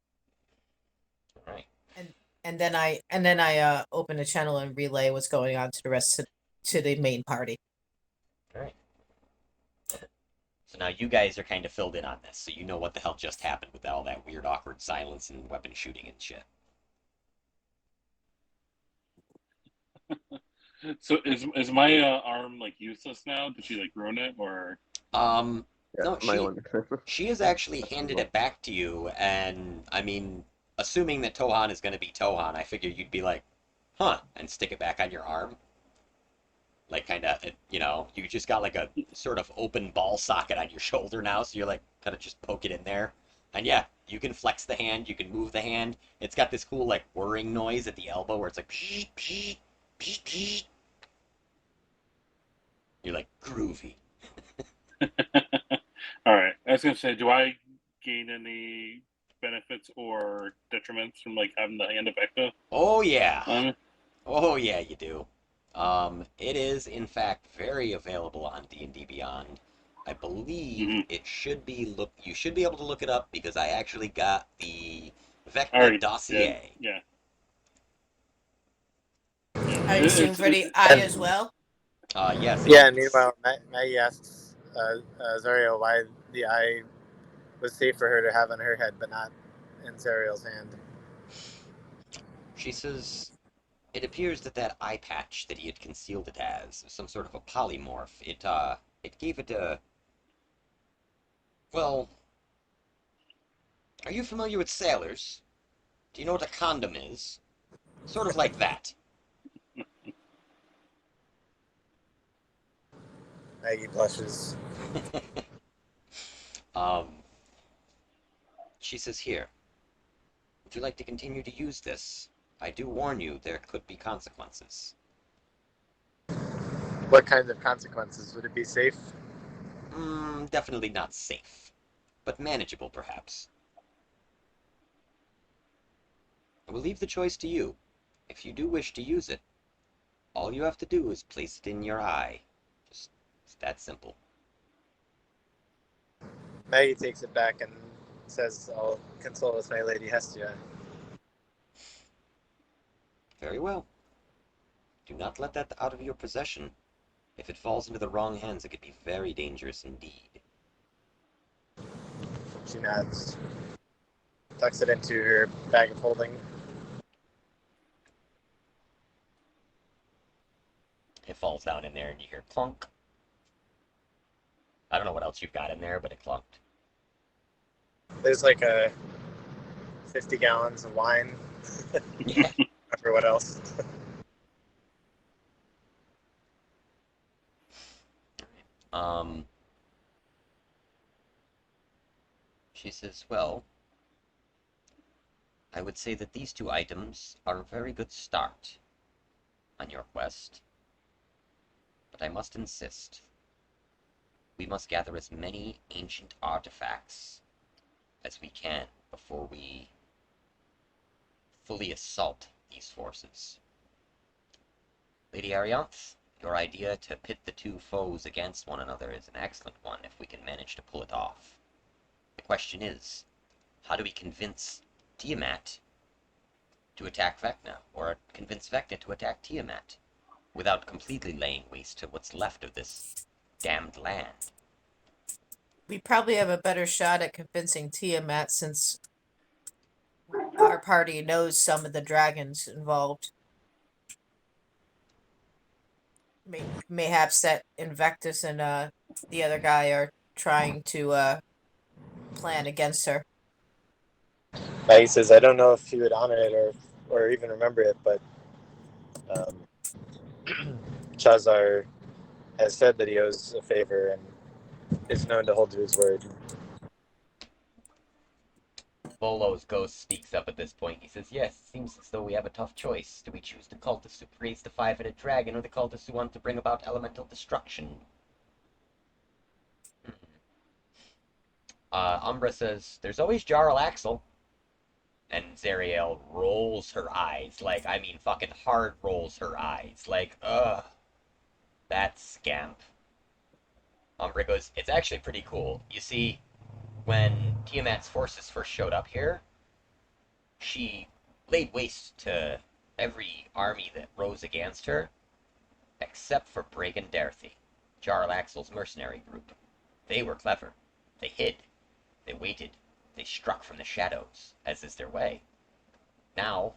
All right. And and then I open a channel and relay what's going on to the rest of, to the main party. All right. So now you guys are kind of filled in on this, so you know what the hell just happened with all that weird, awkward silence and weapon shooting and shit. So is my arm like useless now? Did she like ruin it or? Um, Yeah, no, my one. she has actually handed it back to you, and I mean, assuming that Tohan is going to be Tohan, I figure you'd be like, huh, and stick it back on your arm. Like, kind of, you just got like a sort of open ball socket on your shoulder now, so you're like, kind of just poke it in there. And yeah, you can flex the hand, you can move the hand. It's got this cool, like, whirring noise at the elbow where it's like, psh, psh, psh, psh. You're like, groovy. All right. I was gonna say, do I gain any benefits or detriments from like having the hand effective Oh, yeah. on it? Oh, yeah, you do. It is, in fact, very available on D&D Beyond. I believe Mm-hmm. it should be you should be able to look it up because I actually got the I Vecna already did. dossier. Yeah. Yeah. I assume for the It's eye And as well. Yes, yeah, and it's meanwhile, Maggie asks Zariel why the eye was safe for her to have on her head, but not in Zariel's hand. she says it appears that that eye patch that he had concealed it as some sort of a polymorph. It gave it a well. Are you familiar with sailors? Do you know what a condom is? Sort of like that. Maggie blushes. um, she says here. Would you like to continue to use this? I do warn you, there could be consequences. What kinds of consequences? Would it be safe? Definitely not safe, but manageable perhaps. I will leave the choice to you. If you do wish to use it, all you have to do is place it in your eye. Just it's that simple. Maggie takes it back and says, I'll consult with my lady Hestia. Very well. Do not let that out of your possession. If it falls into the wrong hands, it could be very dangerous indeed. She nods, tucks it into her bag of holding. It falls down in there and you hear clunk. I don't know what else you've got in there, but it clunked. There's like a 50 gallons of wine. Yeah. Remember what else? Um, she says, well, I would say that these two items are a very good start on your quest. But I must insist, we must gather as many ancient artifacts as we can before we fully assault these forces. Lady Arianth, your idea to pit the two foes against one another is an excellent one if we can manage to pull it off. The question is, how do we convince Tiamat to attack Vecna, or convince Vecna to attack Tiamat, without completely laying waste to what's left of this damned land? We probably have a better shot at convincing Tiamat since our party knows some of the dragons involved. Mayhaps that Invectus and the other guy are trying to plan against her. Maggie says, I don't know if he would honor it or even remember it, but um, Chazar has said that he owes a favor and is known to hold to his word. Volo's ghost speaks up at this point. He says, yes, it seems as though we have a tough choice. Do we choose the cultists who praise the five-headed dragon, or the cultists who want to bring about elemental destruction? Umbra says, there's always Jarl Axel. And Zariel rolls her eyes. Like, I mean, fucking hard rolls her eyes. Like, ugh. That scamp. Umbra goes, it's actually pretty cool. You see, when Tiamat's forces first showed up here, she laid waste to every army that rose against her, except for Breg and Dorothy, Jarl Axel's mercenary group. They were clever. They hid. They waited. They struck from the shadows, as is their way. Now,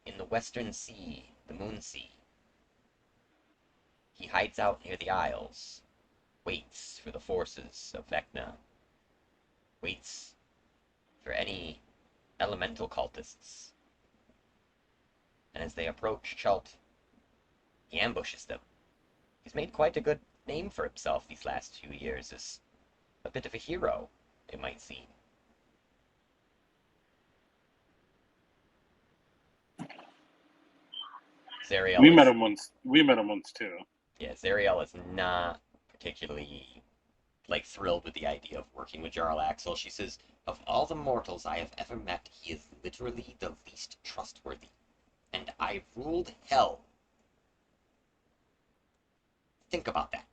in the Western Sea, the Moon Sea, he hides out near the Isles, waits for the forces of Vecna, waits for any elemental cultists. And as they approach Chult, he ambushes them. He's made quite a good name for himself these last few years as a bit of a hero, it might seem. Zariel We is, met him once. We met him once too. yeah, Zariel is not particularly thrilled with the idea of working with Jarl Axel. She says, of all the mortals I have ever met, he is literally the least trustworthy. And I ruled hell. Think about that.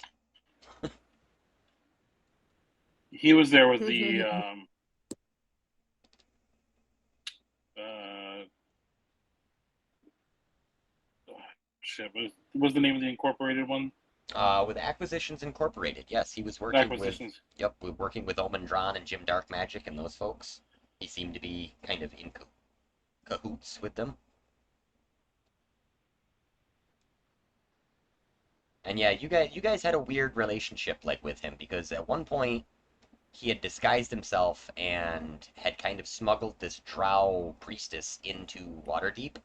He was there with the shit. What was the name of the incorporated one? With Acquisitions Incorporated, yes, he was working Acquisitions. working with Omen Dran and Jim Dark Magic and those folks. He seemed to be kind of in cahoots with them. And yeah, you guys had a weird relationship with him because at one point he had disguised himself and had kind of smuggled this drow priestess into Waterdeep.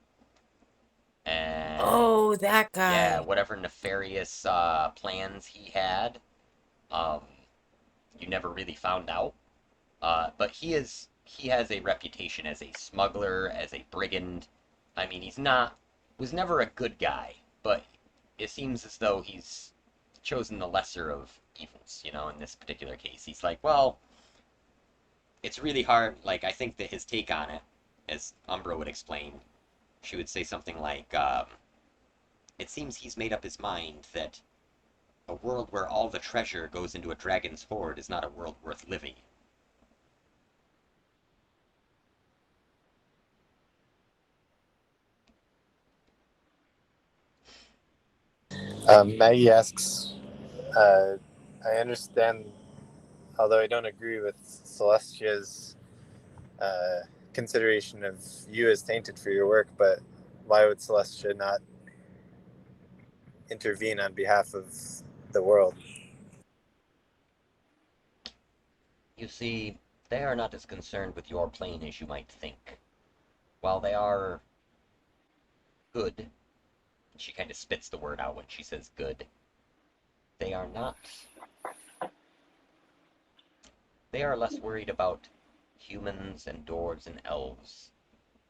And Oh, that yeah, guy. whatever nefarious plans he had, um, you never really found out. But he has a reputation as a smuggler, as a brigand. I mean, was never a good guy, but it seems as though he's chosen the lesser of evils, in this particular case. He's like, well, it's really hard. I think that his take on it, as Umbra would explain, she would say something like, it seems he's made up his mind that a world where all the treasure goes into a dragon's hoard is not a world worth living. Maggie asks, I understand, although I don't agree with Celestia's consideration of you as tainted for your work, but why would Celestia not intervene on behalf of the world? You see, they are not as concerned with your plane as you might think. While they are good, she kind of spits the word out when she says good, they are not. They are less worried about humans and dwarves and elves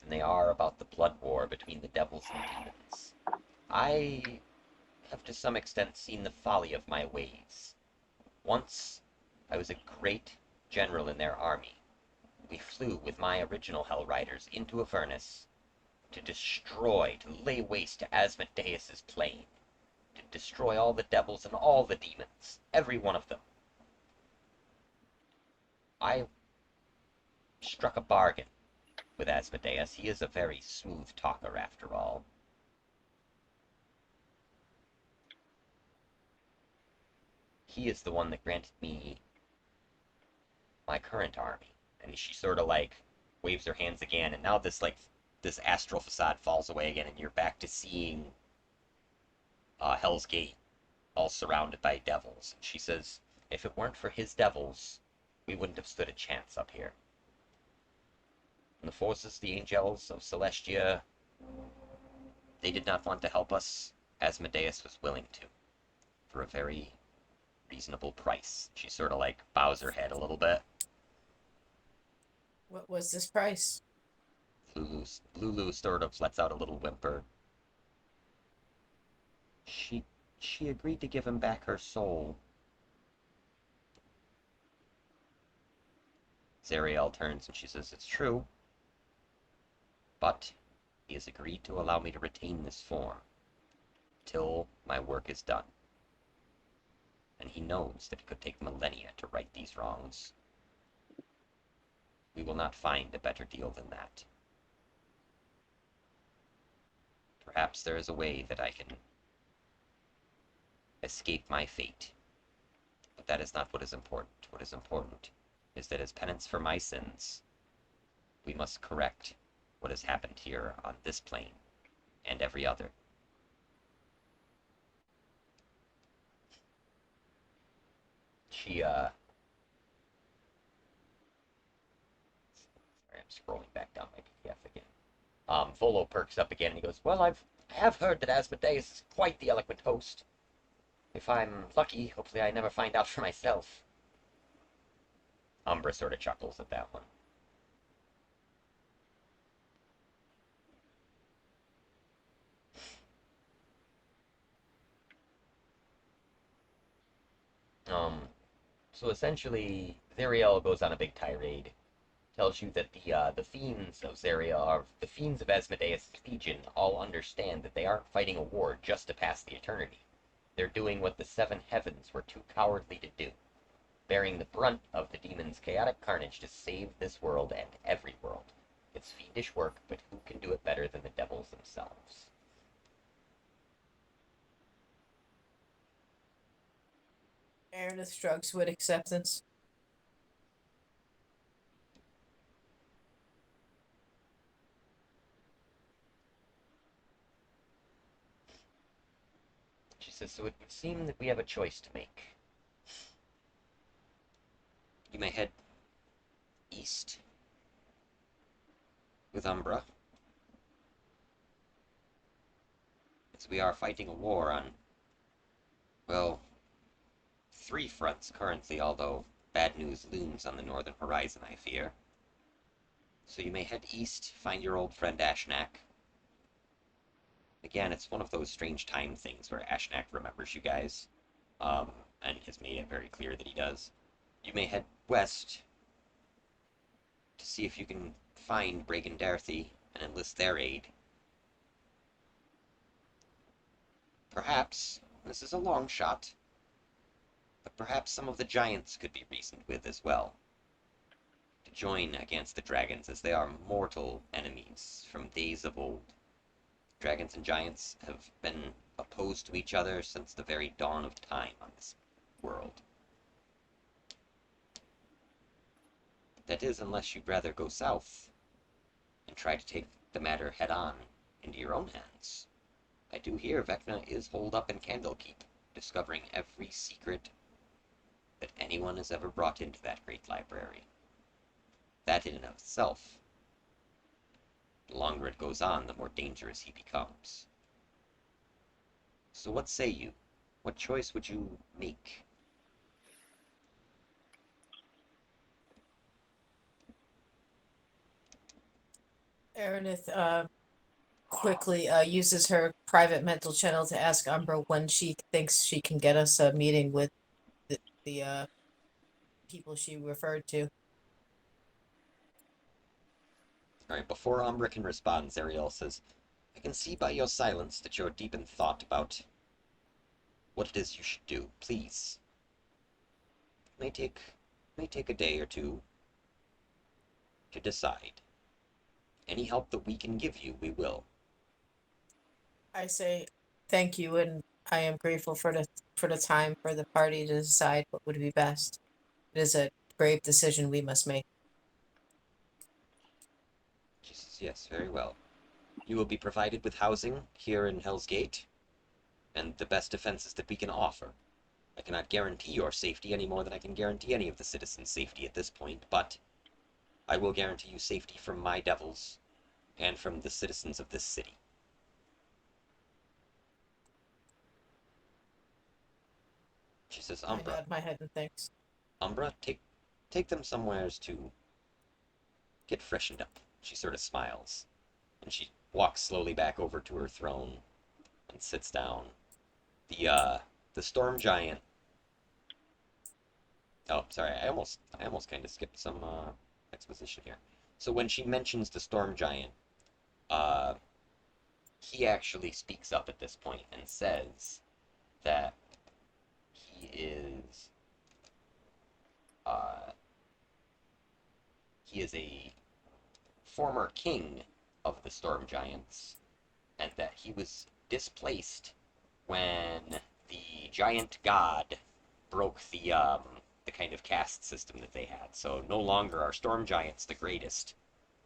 than they are about the blood war between the devils and demons. I have to some extent seen the folly of my ways. Once I was a great general in their army. We flew with my original Hell Riders into Avernus to destroy, to lay waste to Asmodeus's plane, to destroy all the devils and all the demons, every one of them. I struck a bargain with Asmodeus. He is a very smooth talker, after all. He is the one that granted me my current army. And she sort of waves her hands again, and now this astral facade falls away again, and you're back to seeing Hell's Gate all surrounded by devils. And she says, if it weren't for his devils, we wouldn't have stood a chance up here. And the forces, the angels of Celestia, they did not want to help us. Asmodeus was willing to, for a very reasonable price. She sort of bows her head a little bit. What was this price? Lulu sort of lets out a little whimper. She agreed to give him back her soul. Zariel turns and she says, it's true, but he has agreed to allow me to retain this form till my work is done. And he knows that it could take millennia to right these wrongs. We will not find a better deal than that. Perhaps there is a way that I can escape my fate. But that is not what is important. What is important is that as penance for my sins, we must correct what has happened here on this plane and every other. Sorry, I'm scrolling back down my PDF again. Volo perks up again and he goes, well, I have heard that Asmodeus is quite the eloquent host. If I'm lucky, hopefully I never find out for myself. Umbra sort of chuckles at that one. So essentially, Zariel goes on a big tirade, tells you that the fiends of Zaria are the fiends of Asmodeus' Legion all understand that they aren't fighting a war just to pass the eternity. They're doing what the seven heavens were too cowardly to do, bearing the brunt of the demon's chaotic carnage to save this world and every world. It's fiendish work, but who can do it better than the devils themselves? Aranith shrugs with acceptance. She says, so it would seem that we have a choice to make. You may head east with Umbra, as we are fighting a war on, well, 3 fronts currently, although bad news looms on the northern horizon, I fear. So you may head east, find your old friend Ashnak. Again, it's one of those strange time things where Ashnak remembers you guys, and has made it very clear that he does. You may head west to see if you can find Breg and Darthy and enlist their aid. Perhaps, this is a long shot, but perhaps some of the giants could be reasoned with as well, to join against the dragons, as they are mortal enemies from days of old. Dragons and giants have been opposed to each other since the very dawn of time on this world. That is, unless you'd rather go south and try to take the matter head-on into your own hands. I do hear Vecna is holed up in Candlekeep, discovering every secret that anyone has ever brought into that great library. That in and of itself, the longer it goes on, the more dangerous he becomes. So what say you? What choice would you make? Aranith quickly uses her private mental channel to ask Umbra when she thinks she can get us a meeting with the people she referred to. Alright, before Umbra can respond, Zariel says, I can see by your silence that you're deep in thought about what it is you should do. Please. It may take a day or two to decide. Any help that we can give you, we will. I say thank you, and I am grateful for the time for the party to decide what would be best. It is a grave decision we must make. She says, yes, very well. You will be provided with housing here in Hell's Gate, and the best defenses that we can offer. I cannot guarantee your safety any more than I can guarantee any of the citizens' safety at this point, but I will guarantee you safety from my devils and from the citizens of this city. She says, I Umbra, nod my head and thanks. Umbra, take them somewheres to get freshened up. She sort of smiles, and she walks slowly back over to her throne and sits down. The storm giant. Oh, sorry, I almost kind of skipped some exposition here. So when she mentions the storm giant, uh, he actually speaks up at this point and says that he is is a former king of the Storm Giants, and that he was displaced when the giant god broke the kind of caste system that they had. So no longer are Storm Giants the greatest.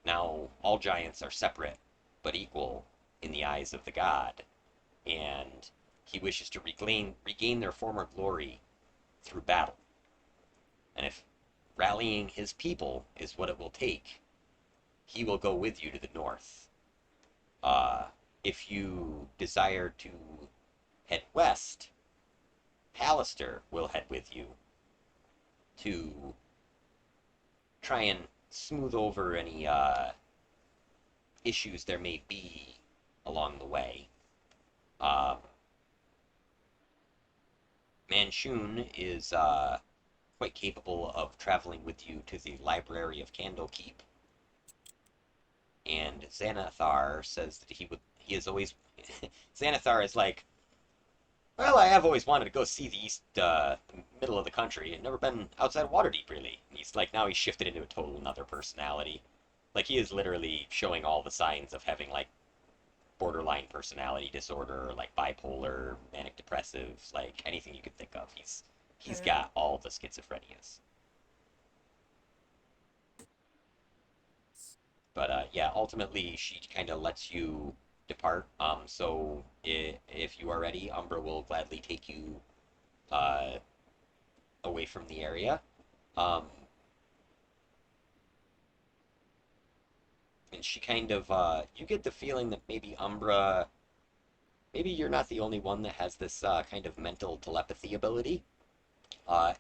Now all giants are separate but equal in the eyes of the god, and he wishes to regain their former glory through battle. And if rallying his people is what it will take, he will go with you to the north. If you desire to head west, Pallister will head with you to try and smooth over any issues there may be along the way. Manchun is quite capable of traveling with you to the Library of Candlekeep. And Xanathar says that he is always, Xanathar is like, well, I have always wanted to go see the east, middle of the country, and never been outside of Waterdeep, really. And he's like, now he's shifted into a total another personality. Like, he is literally showing all the signs of having, like, borderline personality disorder, or, like, bipolar, manic depressive, like, anything you could think of. He's got all the schizophrenias. But yeah, ultimately she kind of lets you depart. So if you are ready, Umbra will gladly take you uh, away from the area. Um, and she kind of you get the feeling that maybe Umbra, maybe you're not the only one that has this kind of mental telepathy ability.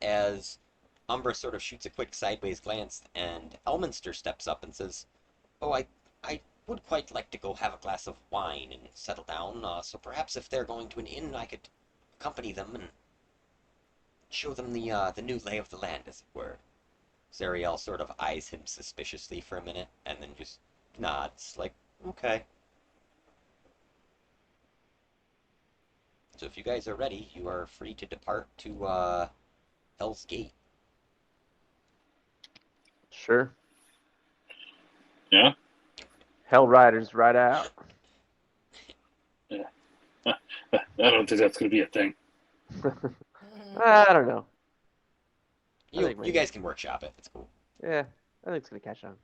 As Umbra sort of shoots a quick sideways glance, and Elminster steps up and says, "Oh, I would quite like to go have a glass of wine and settle down. So perhaps if they're going to an inn, I could accompany them and show them the new lay of the land, as it were." Zariel sort of eyes him suspiciously for a minute, and then just nods, like, okay. So if you guys are ready, you are free to depart to Hell's Gate. Sure. Yeah. Hell Riders right out. Yeah. I don't think that's going to be a thing. I don't know. You think maybe. guys can workshop it. It's cool. Yeah, I think it's gonna catch on.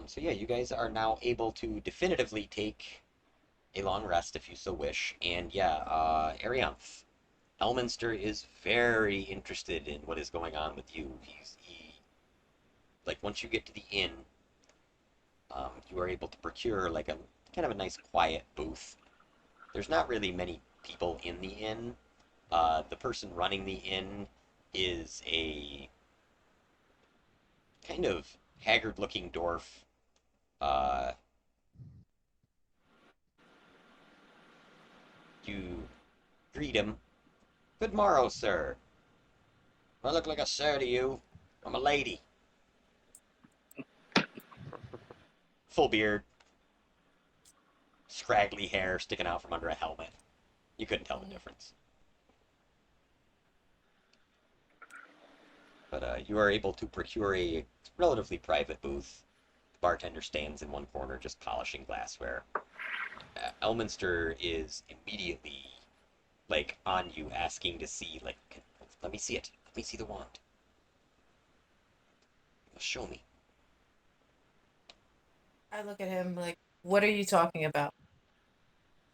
So yeah, you guys are now able to definitively take a long rest if you so wish. And yeah, Arianth, Elminster is very interested in what is going on with you. He like once you get to the inn, you are able to procure like a kind of a nice quiet booth. There's not really many people in the inn. The person running the inn is a kind of haggard-looking dwarf. Uh, you greet him. "Good morrow, sir. I look like a sir to you. I'm a lady." Full beard, scraggly hair sticking out from under a helmet. You couldn't tell the difference. But you are able to procure a relatively private booth. The bartender stands in one corner just polishing glassware. Elminster is immediately like on you, asking to see, like, let me see it. Let me see the wand. Show me. I look at him like, what are you talking about?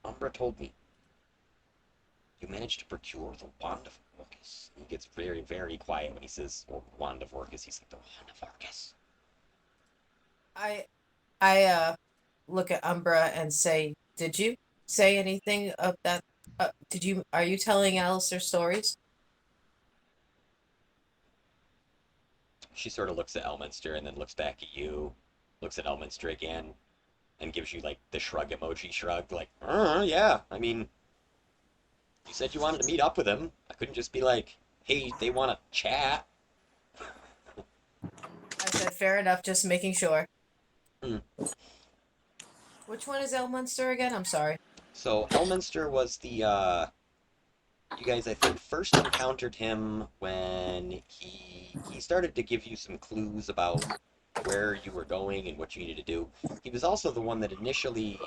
Umbra told me you managed to procure the wand of Orcus. He gets very, very quiet when he says wand of Orcus. He's like, the wand of Orcus. I look at Umbra and say, did you say anything of that? Are you telling Alistair stories? She sort of looks at Elminster and then looks back at you, looks at Elminster again, and gives you like the shrug emoji shrug, like, yeah, I mean, you said you wanted to meet up with him. I couldn't just be like, hey, they want to chat. I said, fair enough, just making sure. Hmm. Which one is Elmunster again? I'm sorry. So Elminster was the you guys, I think, first encountered him when he started to give you some clues about where you were going and what you needed to do. He was also the one that initially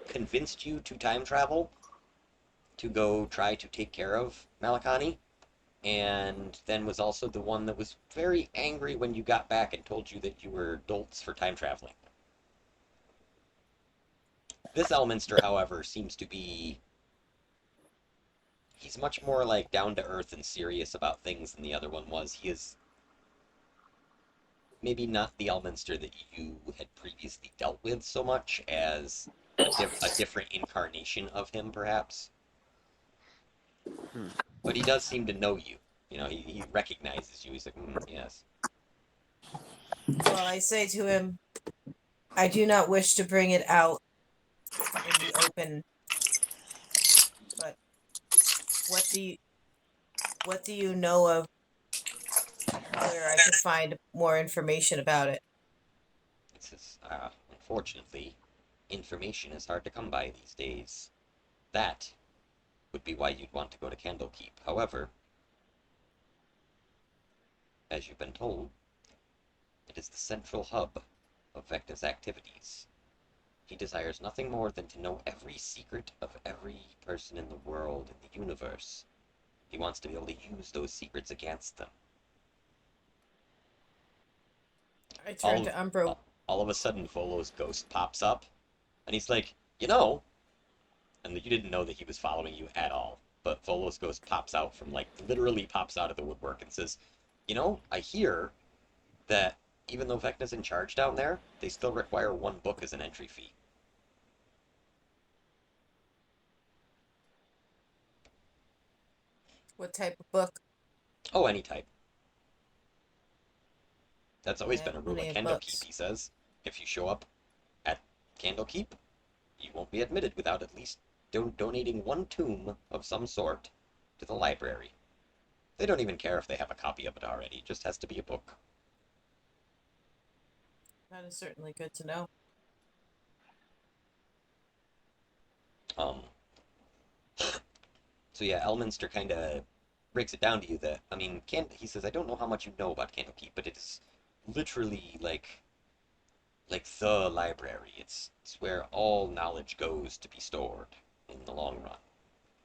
convinced you to time travel to go try to take care of Malakani, and then was also the one that was very angry when you got back and told you that you were dolts for time traveling. This Elminster, however, seems to be he's much more like down to earth and serious about things than the other one was. He is maybe not the Elminster that you had previously dealt with so much as a different incarnation of him, perhaps. Hmm. But he does seem to know you. You know, he recognizes you. He's like, yes. Well, I say to him, I do not wish to bring it out in the open, but what do you what do you know of where I could find more information about it? It says, unfortunately, information is hard to come by these days. That would be why you'd want to go to Candlekeep. However, as you've been told, it is the central hub of Vecna's activities. He desires nothing more than to know every secret of every person in the world, in the universe. He wants to be able to use those secrets against them. I turned All to Umbro. all of a sudden, Volo's ghost pops up, and he's like, you know, and you didn't know that he was following you at all. But Volo's ghost pops out from, like, literally pops out of the woodwork and says, you know, I hear that even though Vecna's in charge down there, they still require one book as an entry fee. What type of book? Oh, any type. That's They always have been a rule at plenty of Candlekeep, books. he says. If you show up at Candlekeep, you won't be admitted without at least donating one tome of some sort to the library. They don't even care if they have a copy of it already, it just has to be a book. That is certainly good to know. Um, so yeah, Elminster kind of breaks it down to you that, I mean, he says, I don't know how much you know about Candlekeep, but it is literally like the library. It's where all knowledge goes to be stored in the long run.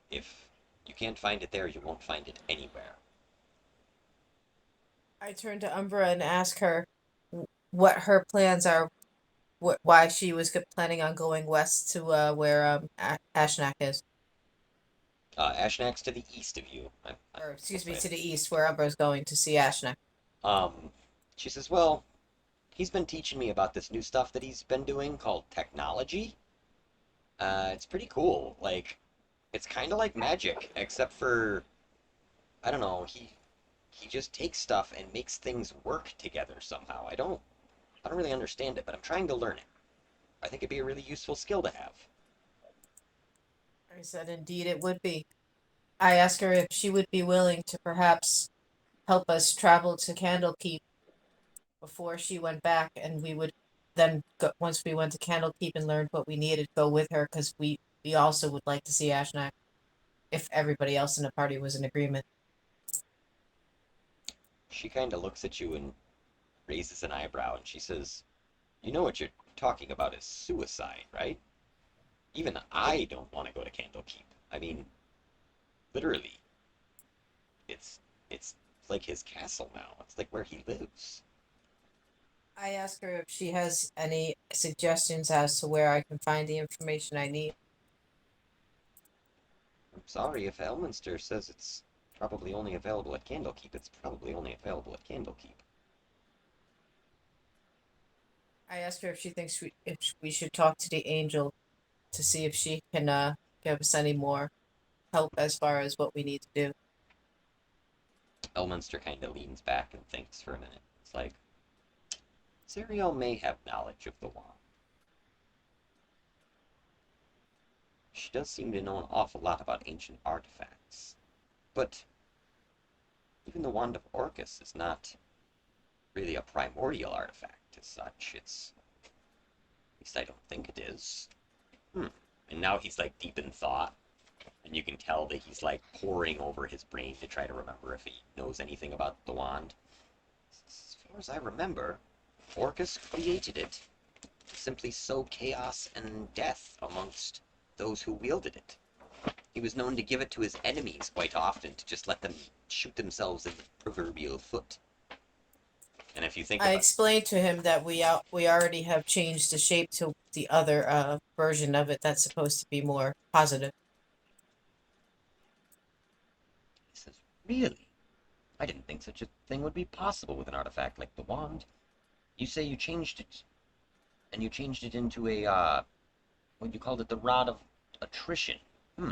If you can't find it there, you won't find it anywhere. I turned to Umbra and asked her what her plans are, why she was planning on going west to where Ashnak is, Ashnak's to the east of you. or excuse That's me, what to the east, where Umbra's going to see Ashnak. she says, well, he's been teaching me about this new stuff that he's been doing called technology. It's pretty cool. Like, it's kind of like magic, except for, I don't know, he just takes stuff and makes things work together somehow. I don't really understand it, but I'm trying to learn it. I think it'd be a really useful skill to have. I said, indeed, it would be. I asked her if she would be willing to perhaps help us travel to Candlekeep before she went back, and we would then go, once we went to Candlekeep and learned what we needed, go with her because we also would like to see Ashnak if everybody else in the party was in agreement. She kind of looks at you and raises an eyebrow, and she says, you know what you're talking about is suicide, right? Even I don't want to go to Candlekeep. I mean, literally, it's it's like his castle now. It's like where he lives. I asked her if she has any suggestions as to where I can find the information I need. I'm sorry if Elminster says it's probably only available at Candlekeep. It's probably only available at Candlekeep. I asked her if she thinks if we should talk to the angel to see if she can give us any more help as far as what we need to do. Elminster kind of leans back and thinks for a minute. It's like, Zariel may have knowledge of the wand. She does seem to know an awful lot about ancient artifacts. But even the Wand of Orcus is not really a primordial artifact as such. At least I don't think it is. And now he's like deep in thought. And you can tell that he's like poring over his brain to try to remember if he knows anything about the wand. As far as I remember, Orcus created it to simply sow chaos and death amongst those who wielded it. He was known to give it to his enemies quite often to just let them shoot themselves in the proverbial foot. And if you think I about explained to him that we already have changed the shape to the other version of it that's supposed to be more positive. he says, really? I didn't think such a thing would be possible with an artifact like the wand. You say you changed it, and you changed it into a, what you called it, the Rod of Attrition. Hmm.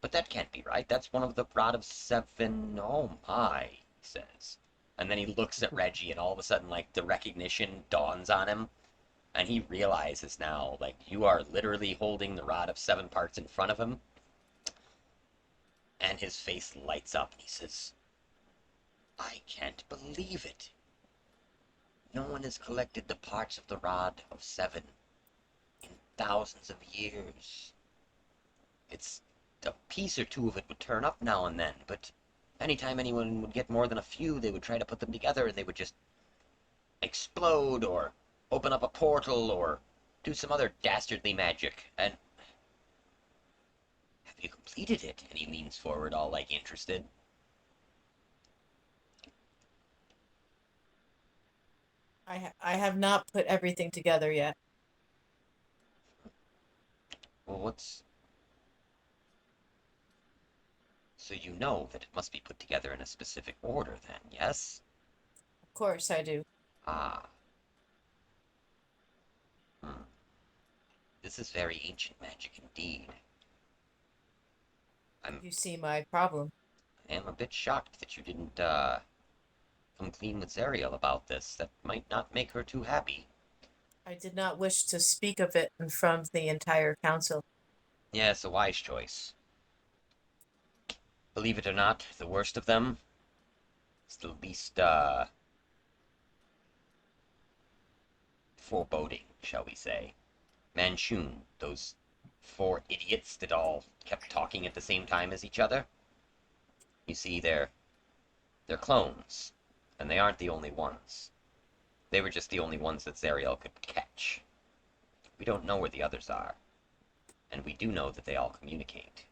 But that can't be right. That's one of the Rod of Seven. Oh my, he says. And then he looks at Reggie, and all of a sudden, like, the recognition dawns on him. And he realizes now, like, you are literally holding the Rod of Seven parts in front of him. And his face lights up, and he says, I can't believe it. No one has collected the parts of the Rod of Seven in thousands of years. It's a piece or two of it would turn up now and then, but anytime anyone would get more than a few, they would try to put them together and they would just explode or open up a portal or do some other dastardly magic. And have you completed it? And he leans forward all like interested. I have not put everything together yet. Well, what's... So you know that it must be put together in a specific order then, yes? Of course I do. Ah. Hmm. This is very ancient magic indeed. You see my problem. I am a bit shocked that you didn't, come clean with Zariel about this. That might not make her too happy. I did not wish to speak of it in front of the entire council. Yes, a wise choice. Believe it or not, the worst of them is the least, foreboding, shall we say. Manchun, those four idiots that all kept talking at the same time as each other. You see, they're clones, and they aren't the only ones. They were just the only ones that Zariel could catch. We don't know where the others are, and we do know that they all communicate.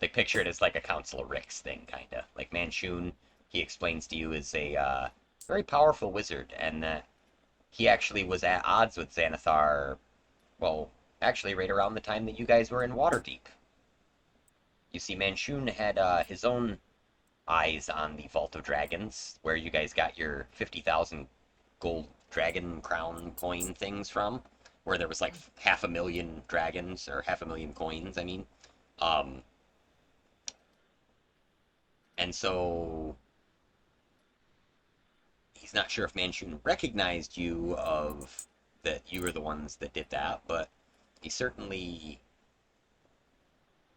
Like, picture it as like a Council of Ricks thing, kinda. Like Manchun, he explains to you, is a very powerful wizard, and he actually was at odds with Xanathar, well, actually right around the time that you guys were in Waterdeep. You see, Manchun had his own eyes on the Vault of Dragons, where you guys got your 50,000 gold dragon crown coin things from, where there was like 500,000 dragons, or 500,000 coins, I mean. Um, and so he's not sure if Manchun recognized you of that you were the ones that did that, but he certainly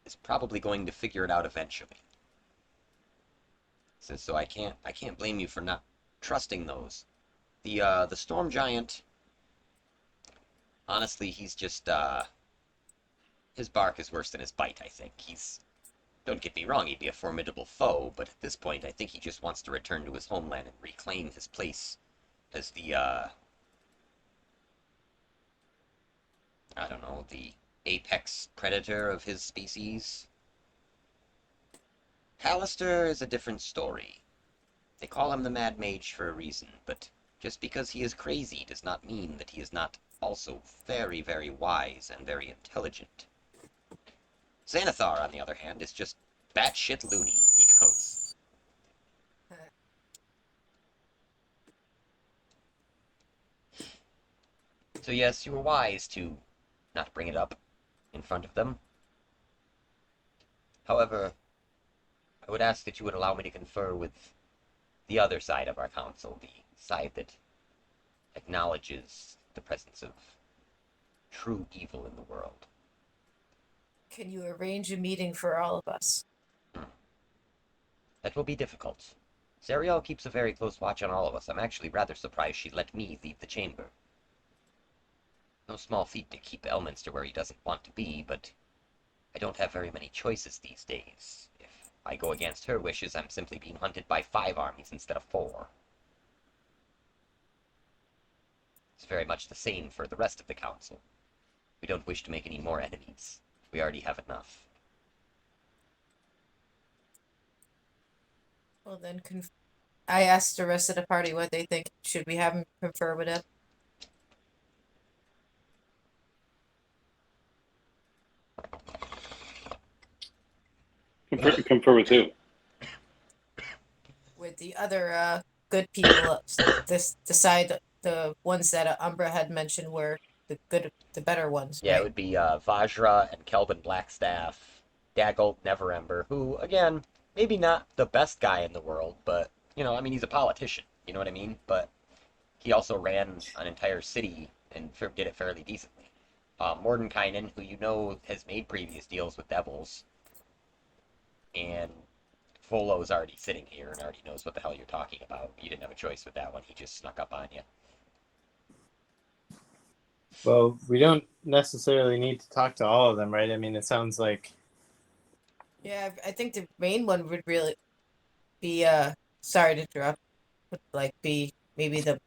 is probably going to figure it out eventually. So I can't blame you for not trusting those. The Storm Giant, honestly, he's just his bark is worse than his bite, I think. Don't get me wrong, he'd be a formidable foe, but at this point I think he just wants to return to his homeland and reclaim his place as the I don't know, the apex predator of his species. Hallister is a different story. They call him the Mad Mage for a reason, but just because he is crazy does not mean that he is not also very, very wise and very intelligent. Xanathar, on the other hand, is just batshit loony, he goes. So yes, you were wise to not bring it up in front of them. However, I would ask that you would allow me to confer with the other side of our council, the side that acknowledges the presence of true evil in the world. Can you arrange a meeting for all of us? That will be difficult. Zariel keeps a very close watch on all of us. I'm actually rather surprised she let me leave the chamber. No small feat to keep Elminster where he doesn't want to be, but I don't have very many choices these days. If I go against her wishes, I'm simply being hunted by 5 armies instead of 4. It's very much the same for the rest of the council. We don't wish to make any more enemies. We already have enough. Well, then, I asked the rest of the party what they think. Should we have him confer with him? Confer with who? With the other good people, this decide the ones that Umbra had mentioned were the better ones, Yeah, it right? would be Vajra and Kelvin Blackstaff, Dagult Neverember, who, again, maybe not the best guy in the world, but, I mean, he's a politician, you know what I mean? But he also ran an entire city and did it fairly decently. Mordenkainen, who has made previous deals with devils, and Volo's already sitting here and already knows what the hell you're talking about. You didn't have a choice with that one. He just snuck up on you. Well, we don't necessarily need to talk to all of them, right? I mean, it sounds like Yeah, I think the main one would really be sorry to interrupt, would like be maybe the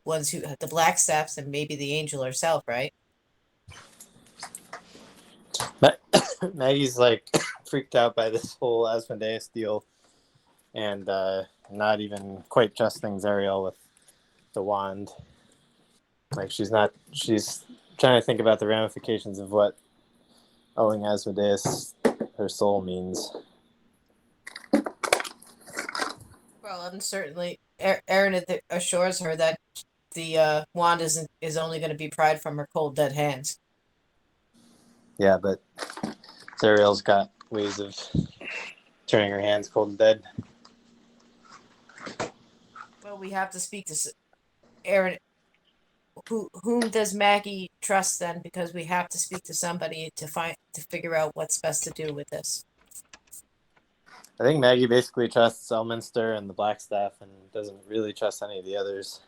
ones who the black staffs and maybe the angel herself, right? Maggie's like freaked out by this whole Asmodeus deal and not even quite trusting Zariel with the wand. Like she's trying to think about the ramifications of what owing Asmodeus her soul means. Well, and certainly Aaron assures her that the wand is only going to be pried from her cold dead hands. Yeah, but Zariel's got ways of turning her hands cold and dead. Well, we have to speak to Aaron. Whom does Maggie trust then? Because we have to speak to somebody to figure out what's best to do with this. I think Maggie basically trusts Elminster and the Blackstaff and doesn't really trust any of the others.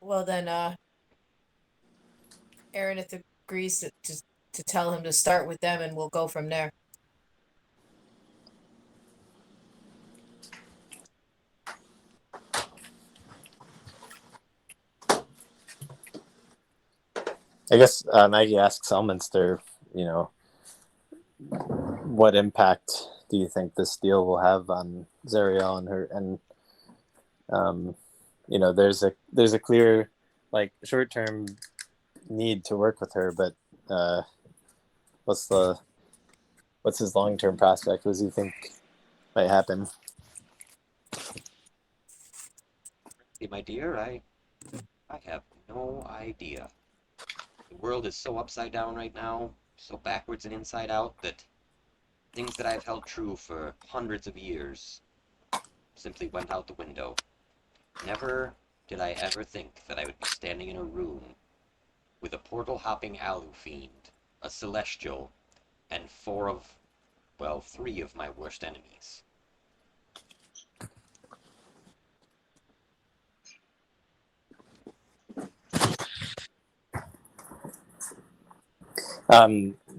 Well, then, Aaron, if agrees to tell him to start with them, and we'll go from there. I guess Maggie asks Elminster, what impact do you think this deal will have on Zariel and her? And there's a clear, like, short-term need to work with her, but what's his long-term prospect? What does he think might happen? Hey, my dear, I have no idea. The world is so upside down right now, so backwards and inside out, that things that I've held true for hundreds of years simply went out the window. Never did I ever think that I would be standing in a room with a portal-hopping Alu fiend, a celestial, and three of my worst enemies.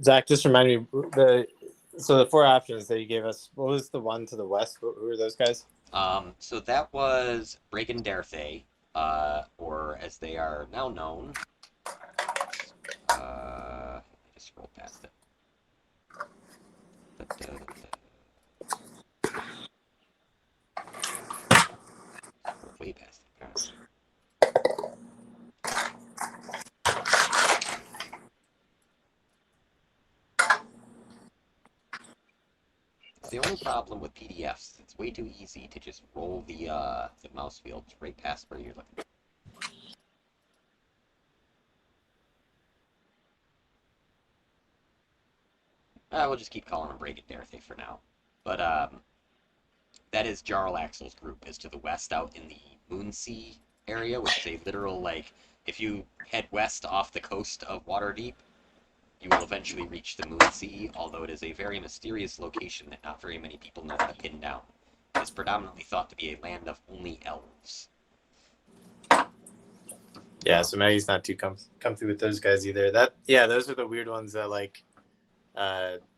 Zach, just remind me the 4 options that you gave us. What was the one to the west? Who were those guys? So that was Bragan Derthay, or as they are now known. I just scrolled past it. Way past it, apparently. It's the only problem with PDFs. It's way too easy to just roll the mouse wheels right past where you're looking. We'll just keep calling him Bragan Derthay for now. But that is Jarl Axel's group, is to the west out in the Moonsea area, which is a literal, like, if you head west off the coast of Waterdeep, you will eventually reach the Moonsea, although it is a very mysterious location that not very many people know how to pin down. It is predominantly thought to be a land of only elves. Yeah, so Maggie's not too comfy with those guys either. Those are the weird ones that like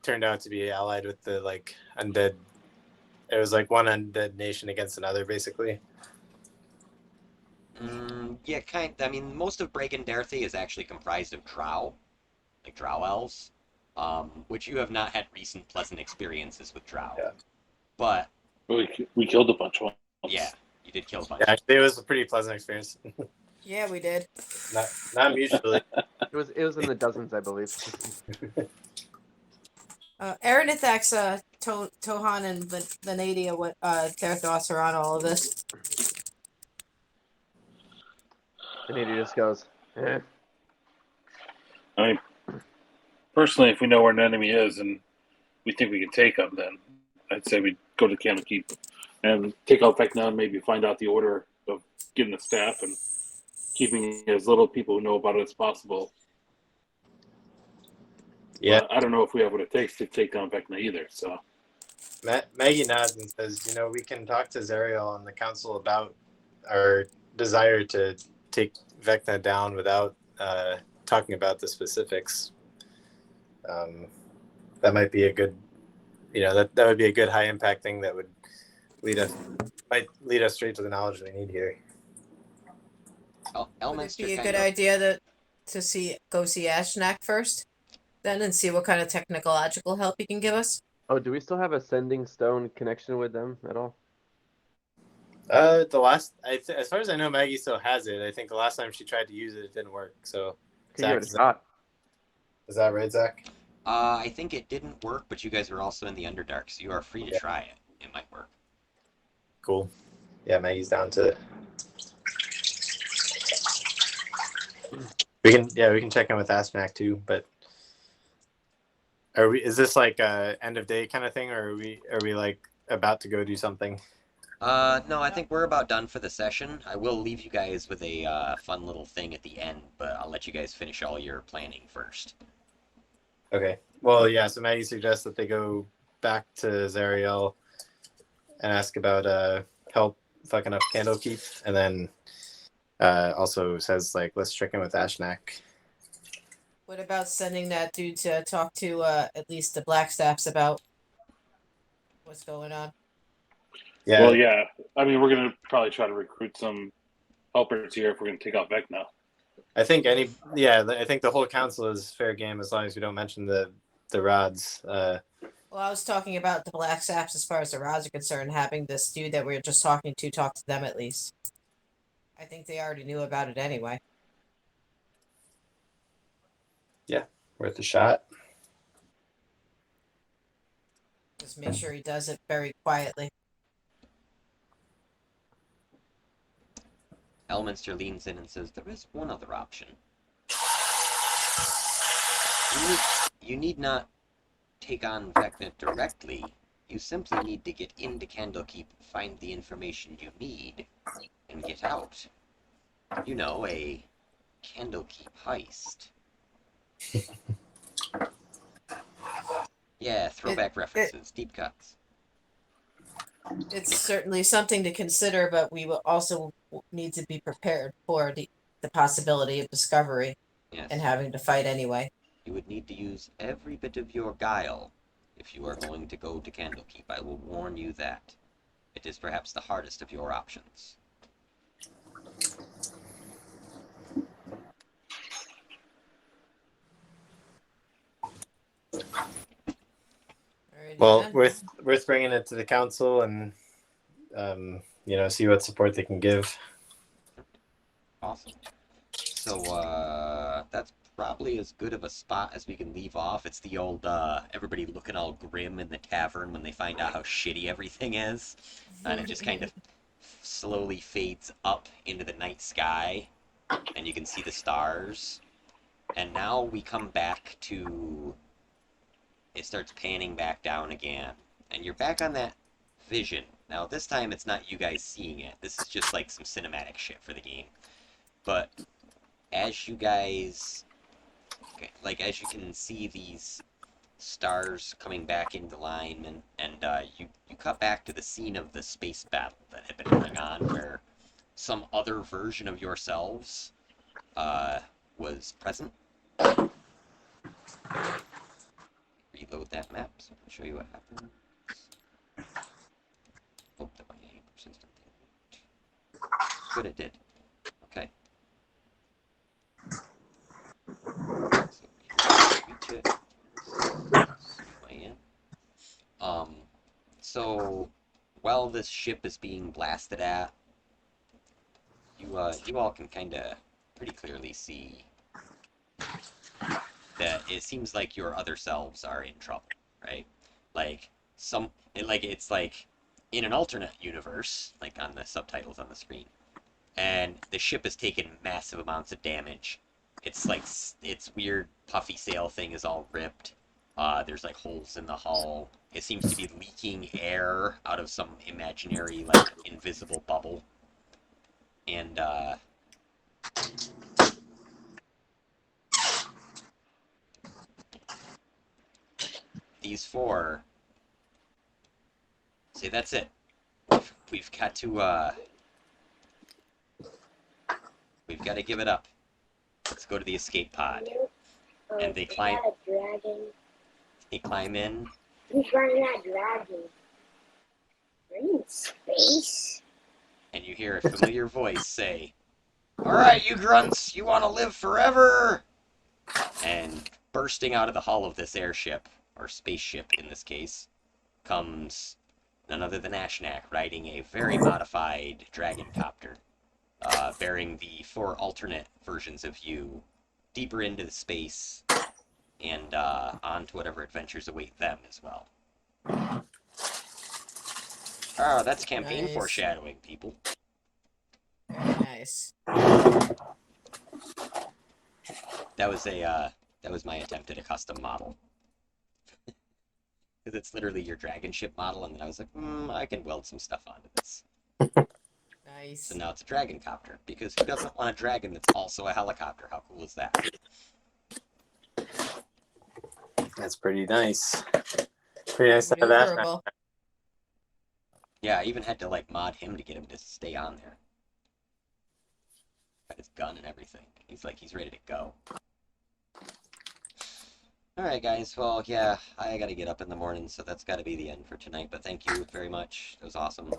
turned out to be allied with the like undead. It was like one undead nation against another, basically. Yeah, I mean, most of Bregendarthe is actually comprised of drow, like drow elves, which you have not had recent pleasant experiences with drow. Yeah. But We killed a bunch once. yeah, you did kill a bunch. Yeah, actually, it was a pretty pleasant experience. Yeah, we did. Not mutually. It was in the dozens, I believe. Aranithax, Tohan, and Venadia, what their thoughts are on all of this. And he just goes, eh. I mean, personally, if we know where an enemy is and we think we can take them, then I'd say we'd go to Candlekeep and take out Vecna and maybe find out the order of getting the staff and keeping as little people who know about it as possible. Yeah. But I don't know if we have what it takes to take down Vecna either. So Maggie nods and says, we can talk to Zariel on the council about our desire to take Vecna down without talking about the specifics. That might be a good, that would be a good high impact thing that would might lead us straight to the knowledge we need here. Would it be a good idea to go see Ashnak first, then, and see what kind of technological help he can give us? Oh, do we still have a sending stone connection with them at all? As far as I know, Maggie still has it. I think the last time she tried to use it, it didn't work. So, Zach, is that right, Zach? I think it didn't work, but you guys are also in the Underdark, so you are free to try it. It might work. Cool. Yeah, Maggie's down to it. We can check in with Asmac too, but is this like a end of day kind of thing, or are we like about to go do something? No, I think we're about done for the session. I will leave you guys with a fun little thing at the end, but I'll let you guys finish all your planning first. Okay. Well, yeah, so Maggie suggests that they go back to Zariel and ask about help fucking up Candlekeep, and then also says, like, let's check in with Ashnak. What about sending that dude to talk to at least the Blackstaffs about what's going on? Yeah. Well, yeah. I mean, we're going to probably try to recruit some helpers here if we're going to take out Vecna. I think I think the whole council is fair game as long as we don't mention the rods. Well, I was talking about the Blackstaffs as far as the rods are concerned, having this dude that we were just talking to talk to them at least. I think they already knew about it anyway. Yeah, worth a shot. Just make sure he does it very quietly. Elminster leans in and says, there is one other option. You need not take on Vecna directly. You simply need to get into Candlekeep, find the information you need, and get out. You know, a Candlekeep heist. Yeah, throwback references, deep cuts. It's certainly something to consider, but we will also need to be prepared for the possibility of discovery and having to fight anyway. You would need to use every bit of your guile if you are going to go to Candlekeep. I will warn you that. It is perhaps the hardest of your options. Well, worth bringing it to the council and see what support they can give. Awesome. So that's probably as good of a spot as we can leave off. It's the old everybody looking all grim in the tavern when they find out how shitty everything is, and it just kind of slowly fades up into the night sky, and you can see the stars. And now we come back to... It starts panning back down again, and you're back on that vision. Now this time it's not you guys seeing it. This is just like some cinematic shit for the game. But as you guys, as you can see these stars coming back into line, and you cut back to the scene of the space battle that had been going on, where some other version of yourselves was present. Reload that map so I can show you what happened. Hope that my persistent thing worked. Good, it did. Okay. So reach it. So while this ship is being blasted at, you all can kind of pretty clearly see that it seems like your other selves are in trouble, right? Like it's like in an alternate universe, like on the subtitles on the screen, and the ship has taken massive amounts of damage. It's like its weird puffy sail thing is all ripped. There's like holes in the hull. It seems to be leaking air out of some imaginary like invisible bubble. And these four say that's it. We've got to we've got to give it up. Let's go to the escape pod. And they climb. They climb in. Who's running that dragon? We're in space. And you hear a familiar voice say, "All right, you grunts, you want to live forever?" And bursting out of the hull of this airship, or spaceship in this case, comes none other than Ashnak riding a very modified dragon copter, bearing the four alternate versions of you deeper into the space and on to whatever adventures await them as well. Oh, that's campaign Nice. foreshadowing, people. Very nice. That was my attempt at a custom model. Because it's literally your dragon ship model, and then I was like, I can weld some stuff onto this. Nice. So now it's a dragon copter, because who doesn't want a dragon that's also a helicopter? How cool is that? That's pretty nice. Pretty nice to have that. Maneuverable. Yeah, I even had to like mod him to get him to stay on there. Got his gun and everything. He's ready to go. Alright guys, well yeah, I gotta get up in the morning, so that's gotta be the end for tonight, but thank you very much. It was awesome.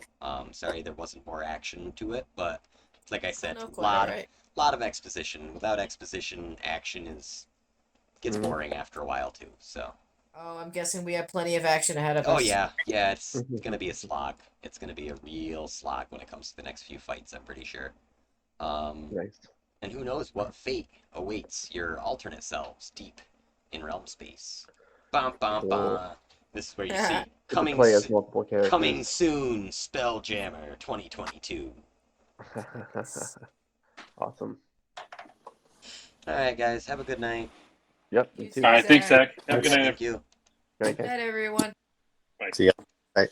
Sorry there wasn't more action to it, but like I said, No, a quite lot alright. lot of exposition. Without exposition, action gets boring after a while too, so. Oh, I'm guessing we have plenty of action ahead of us. Oh yeah, it's gonna be a slog. It's gonna be a real slog when it comes to the next few fights, I'm pretty sure. Nice. And who knows what fate awaits your alternate selves deep in realm space. Bum bum bum. This is where you see You can coming play as multiple characters. coming soon, Spelljammer 2022. Awesome. All right, guys, have a good night. Yep. You You too. too. All right, thanks, Zach. Zach. Have a good night. Thank you. Good night, Good guys. night, everyone. See ya. Bye.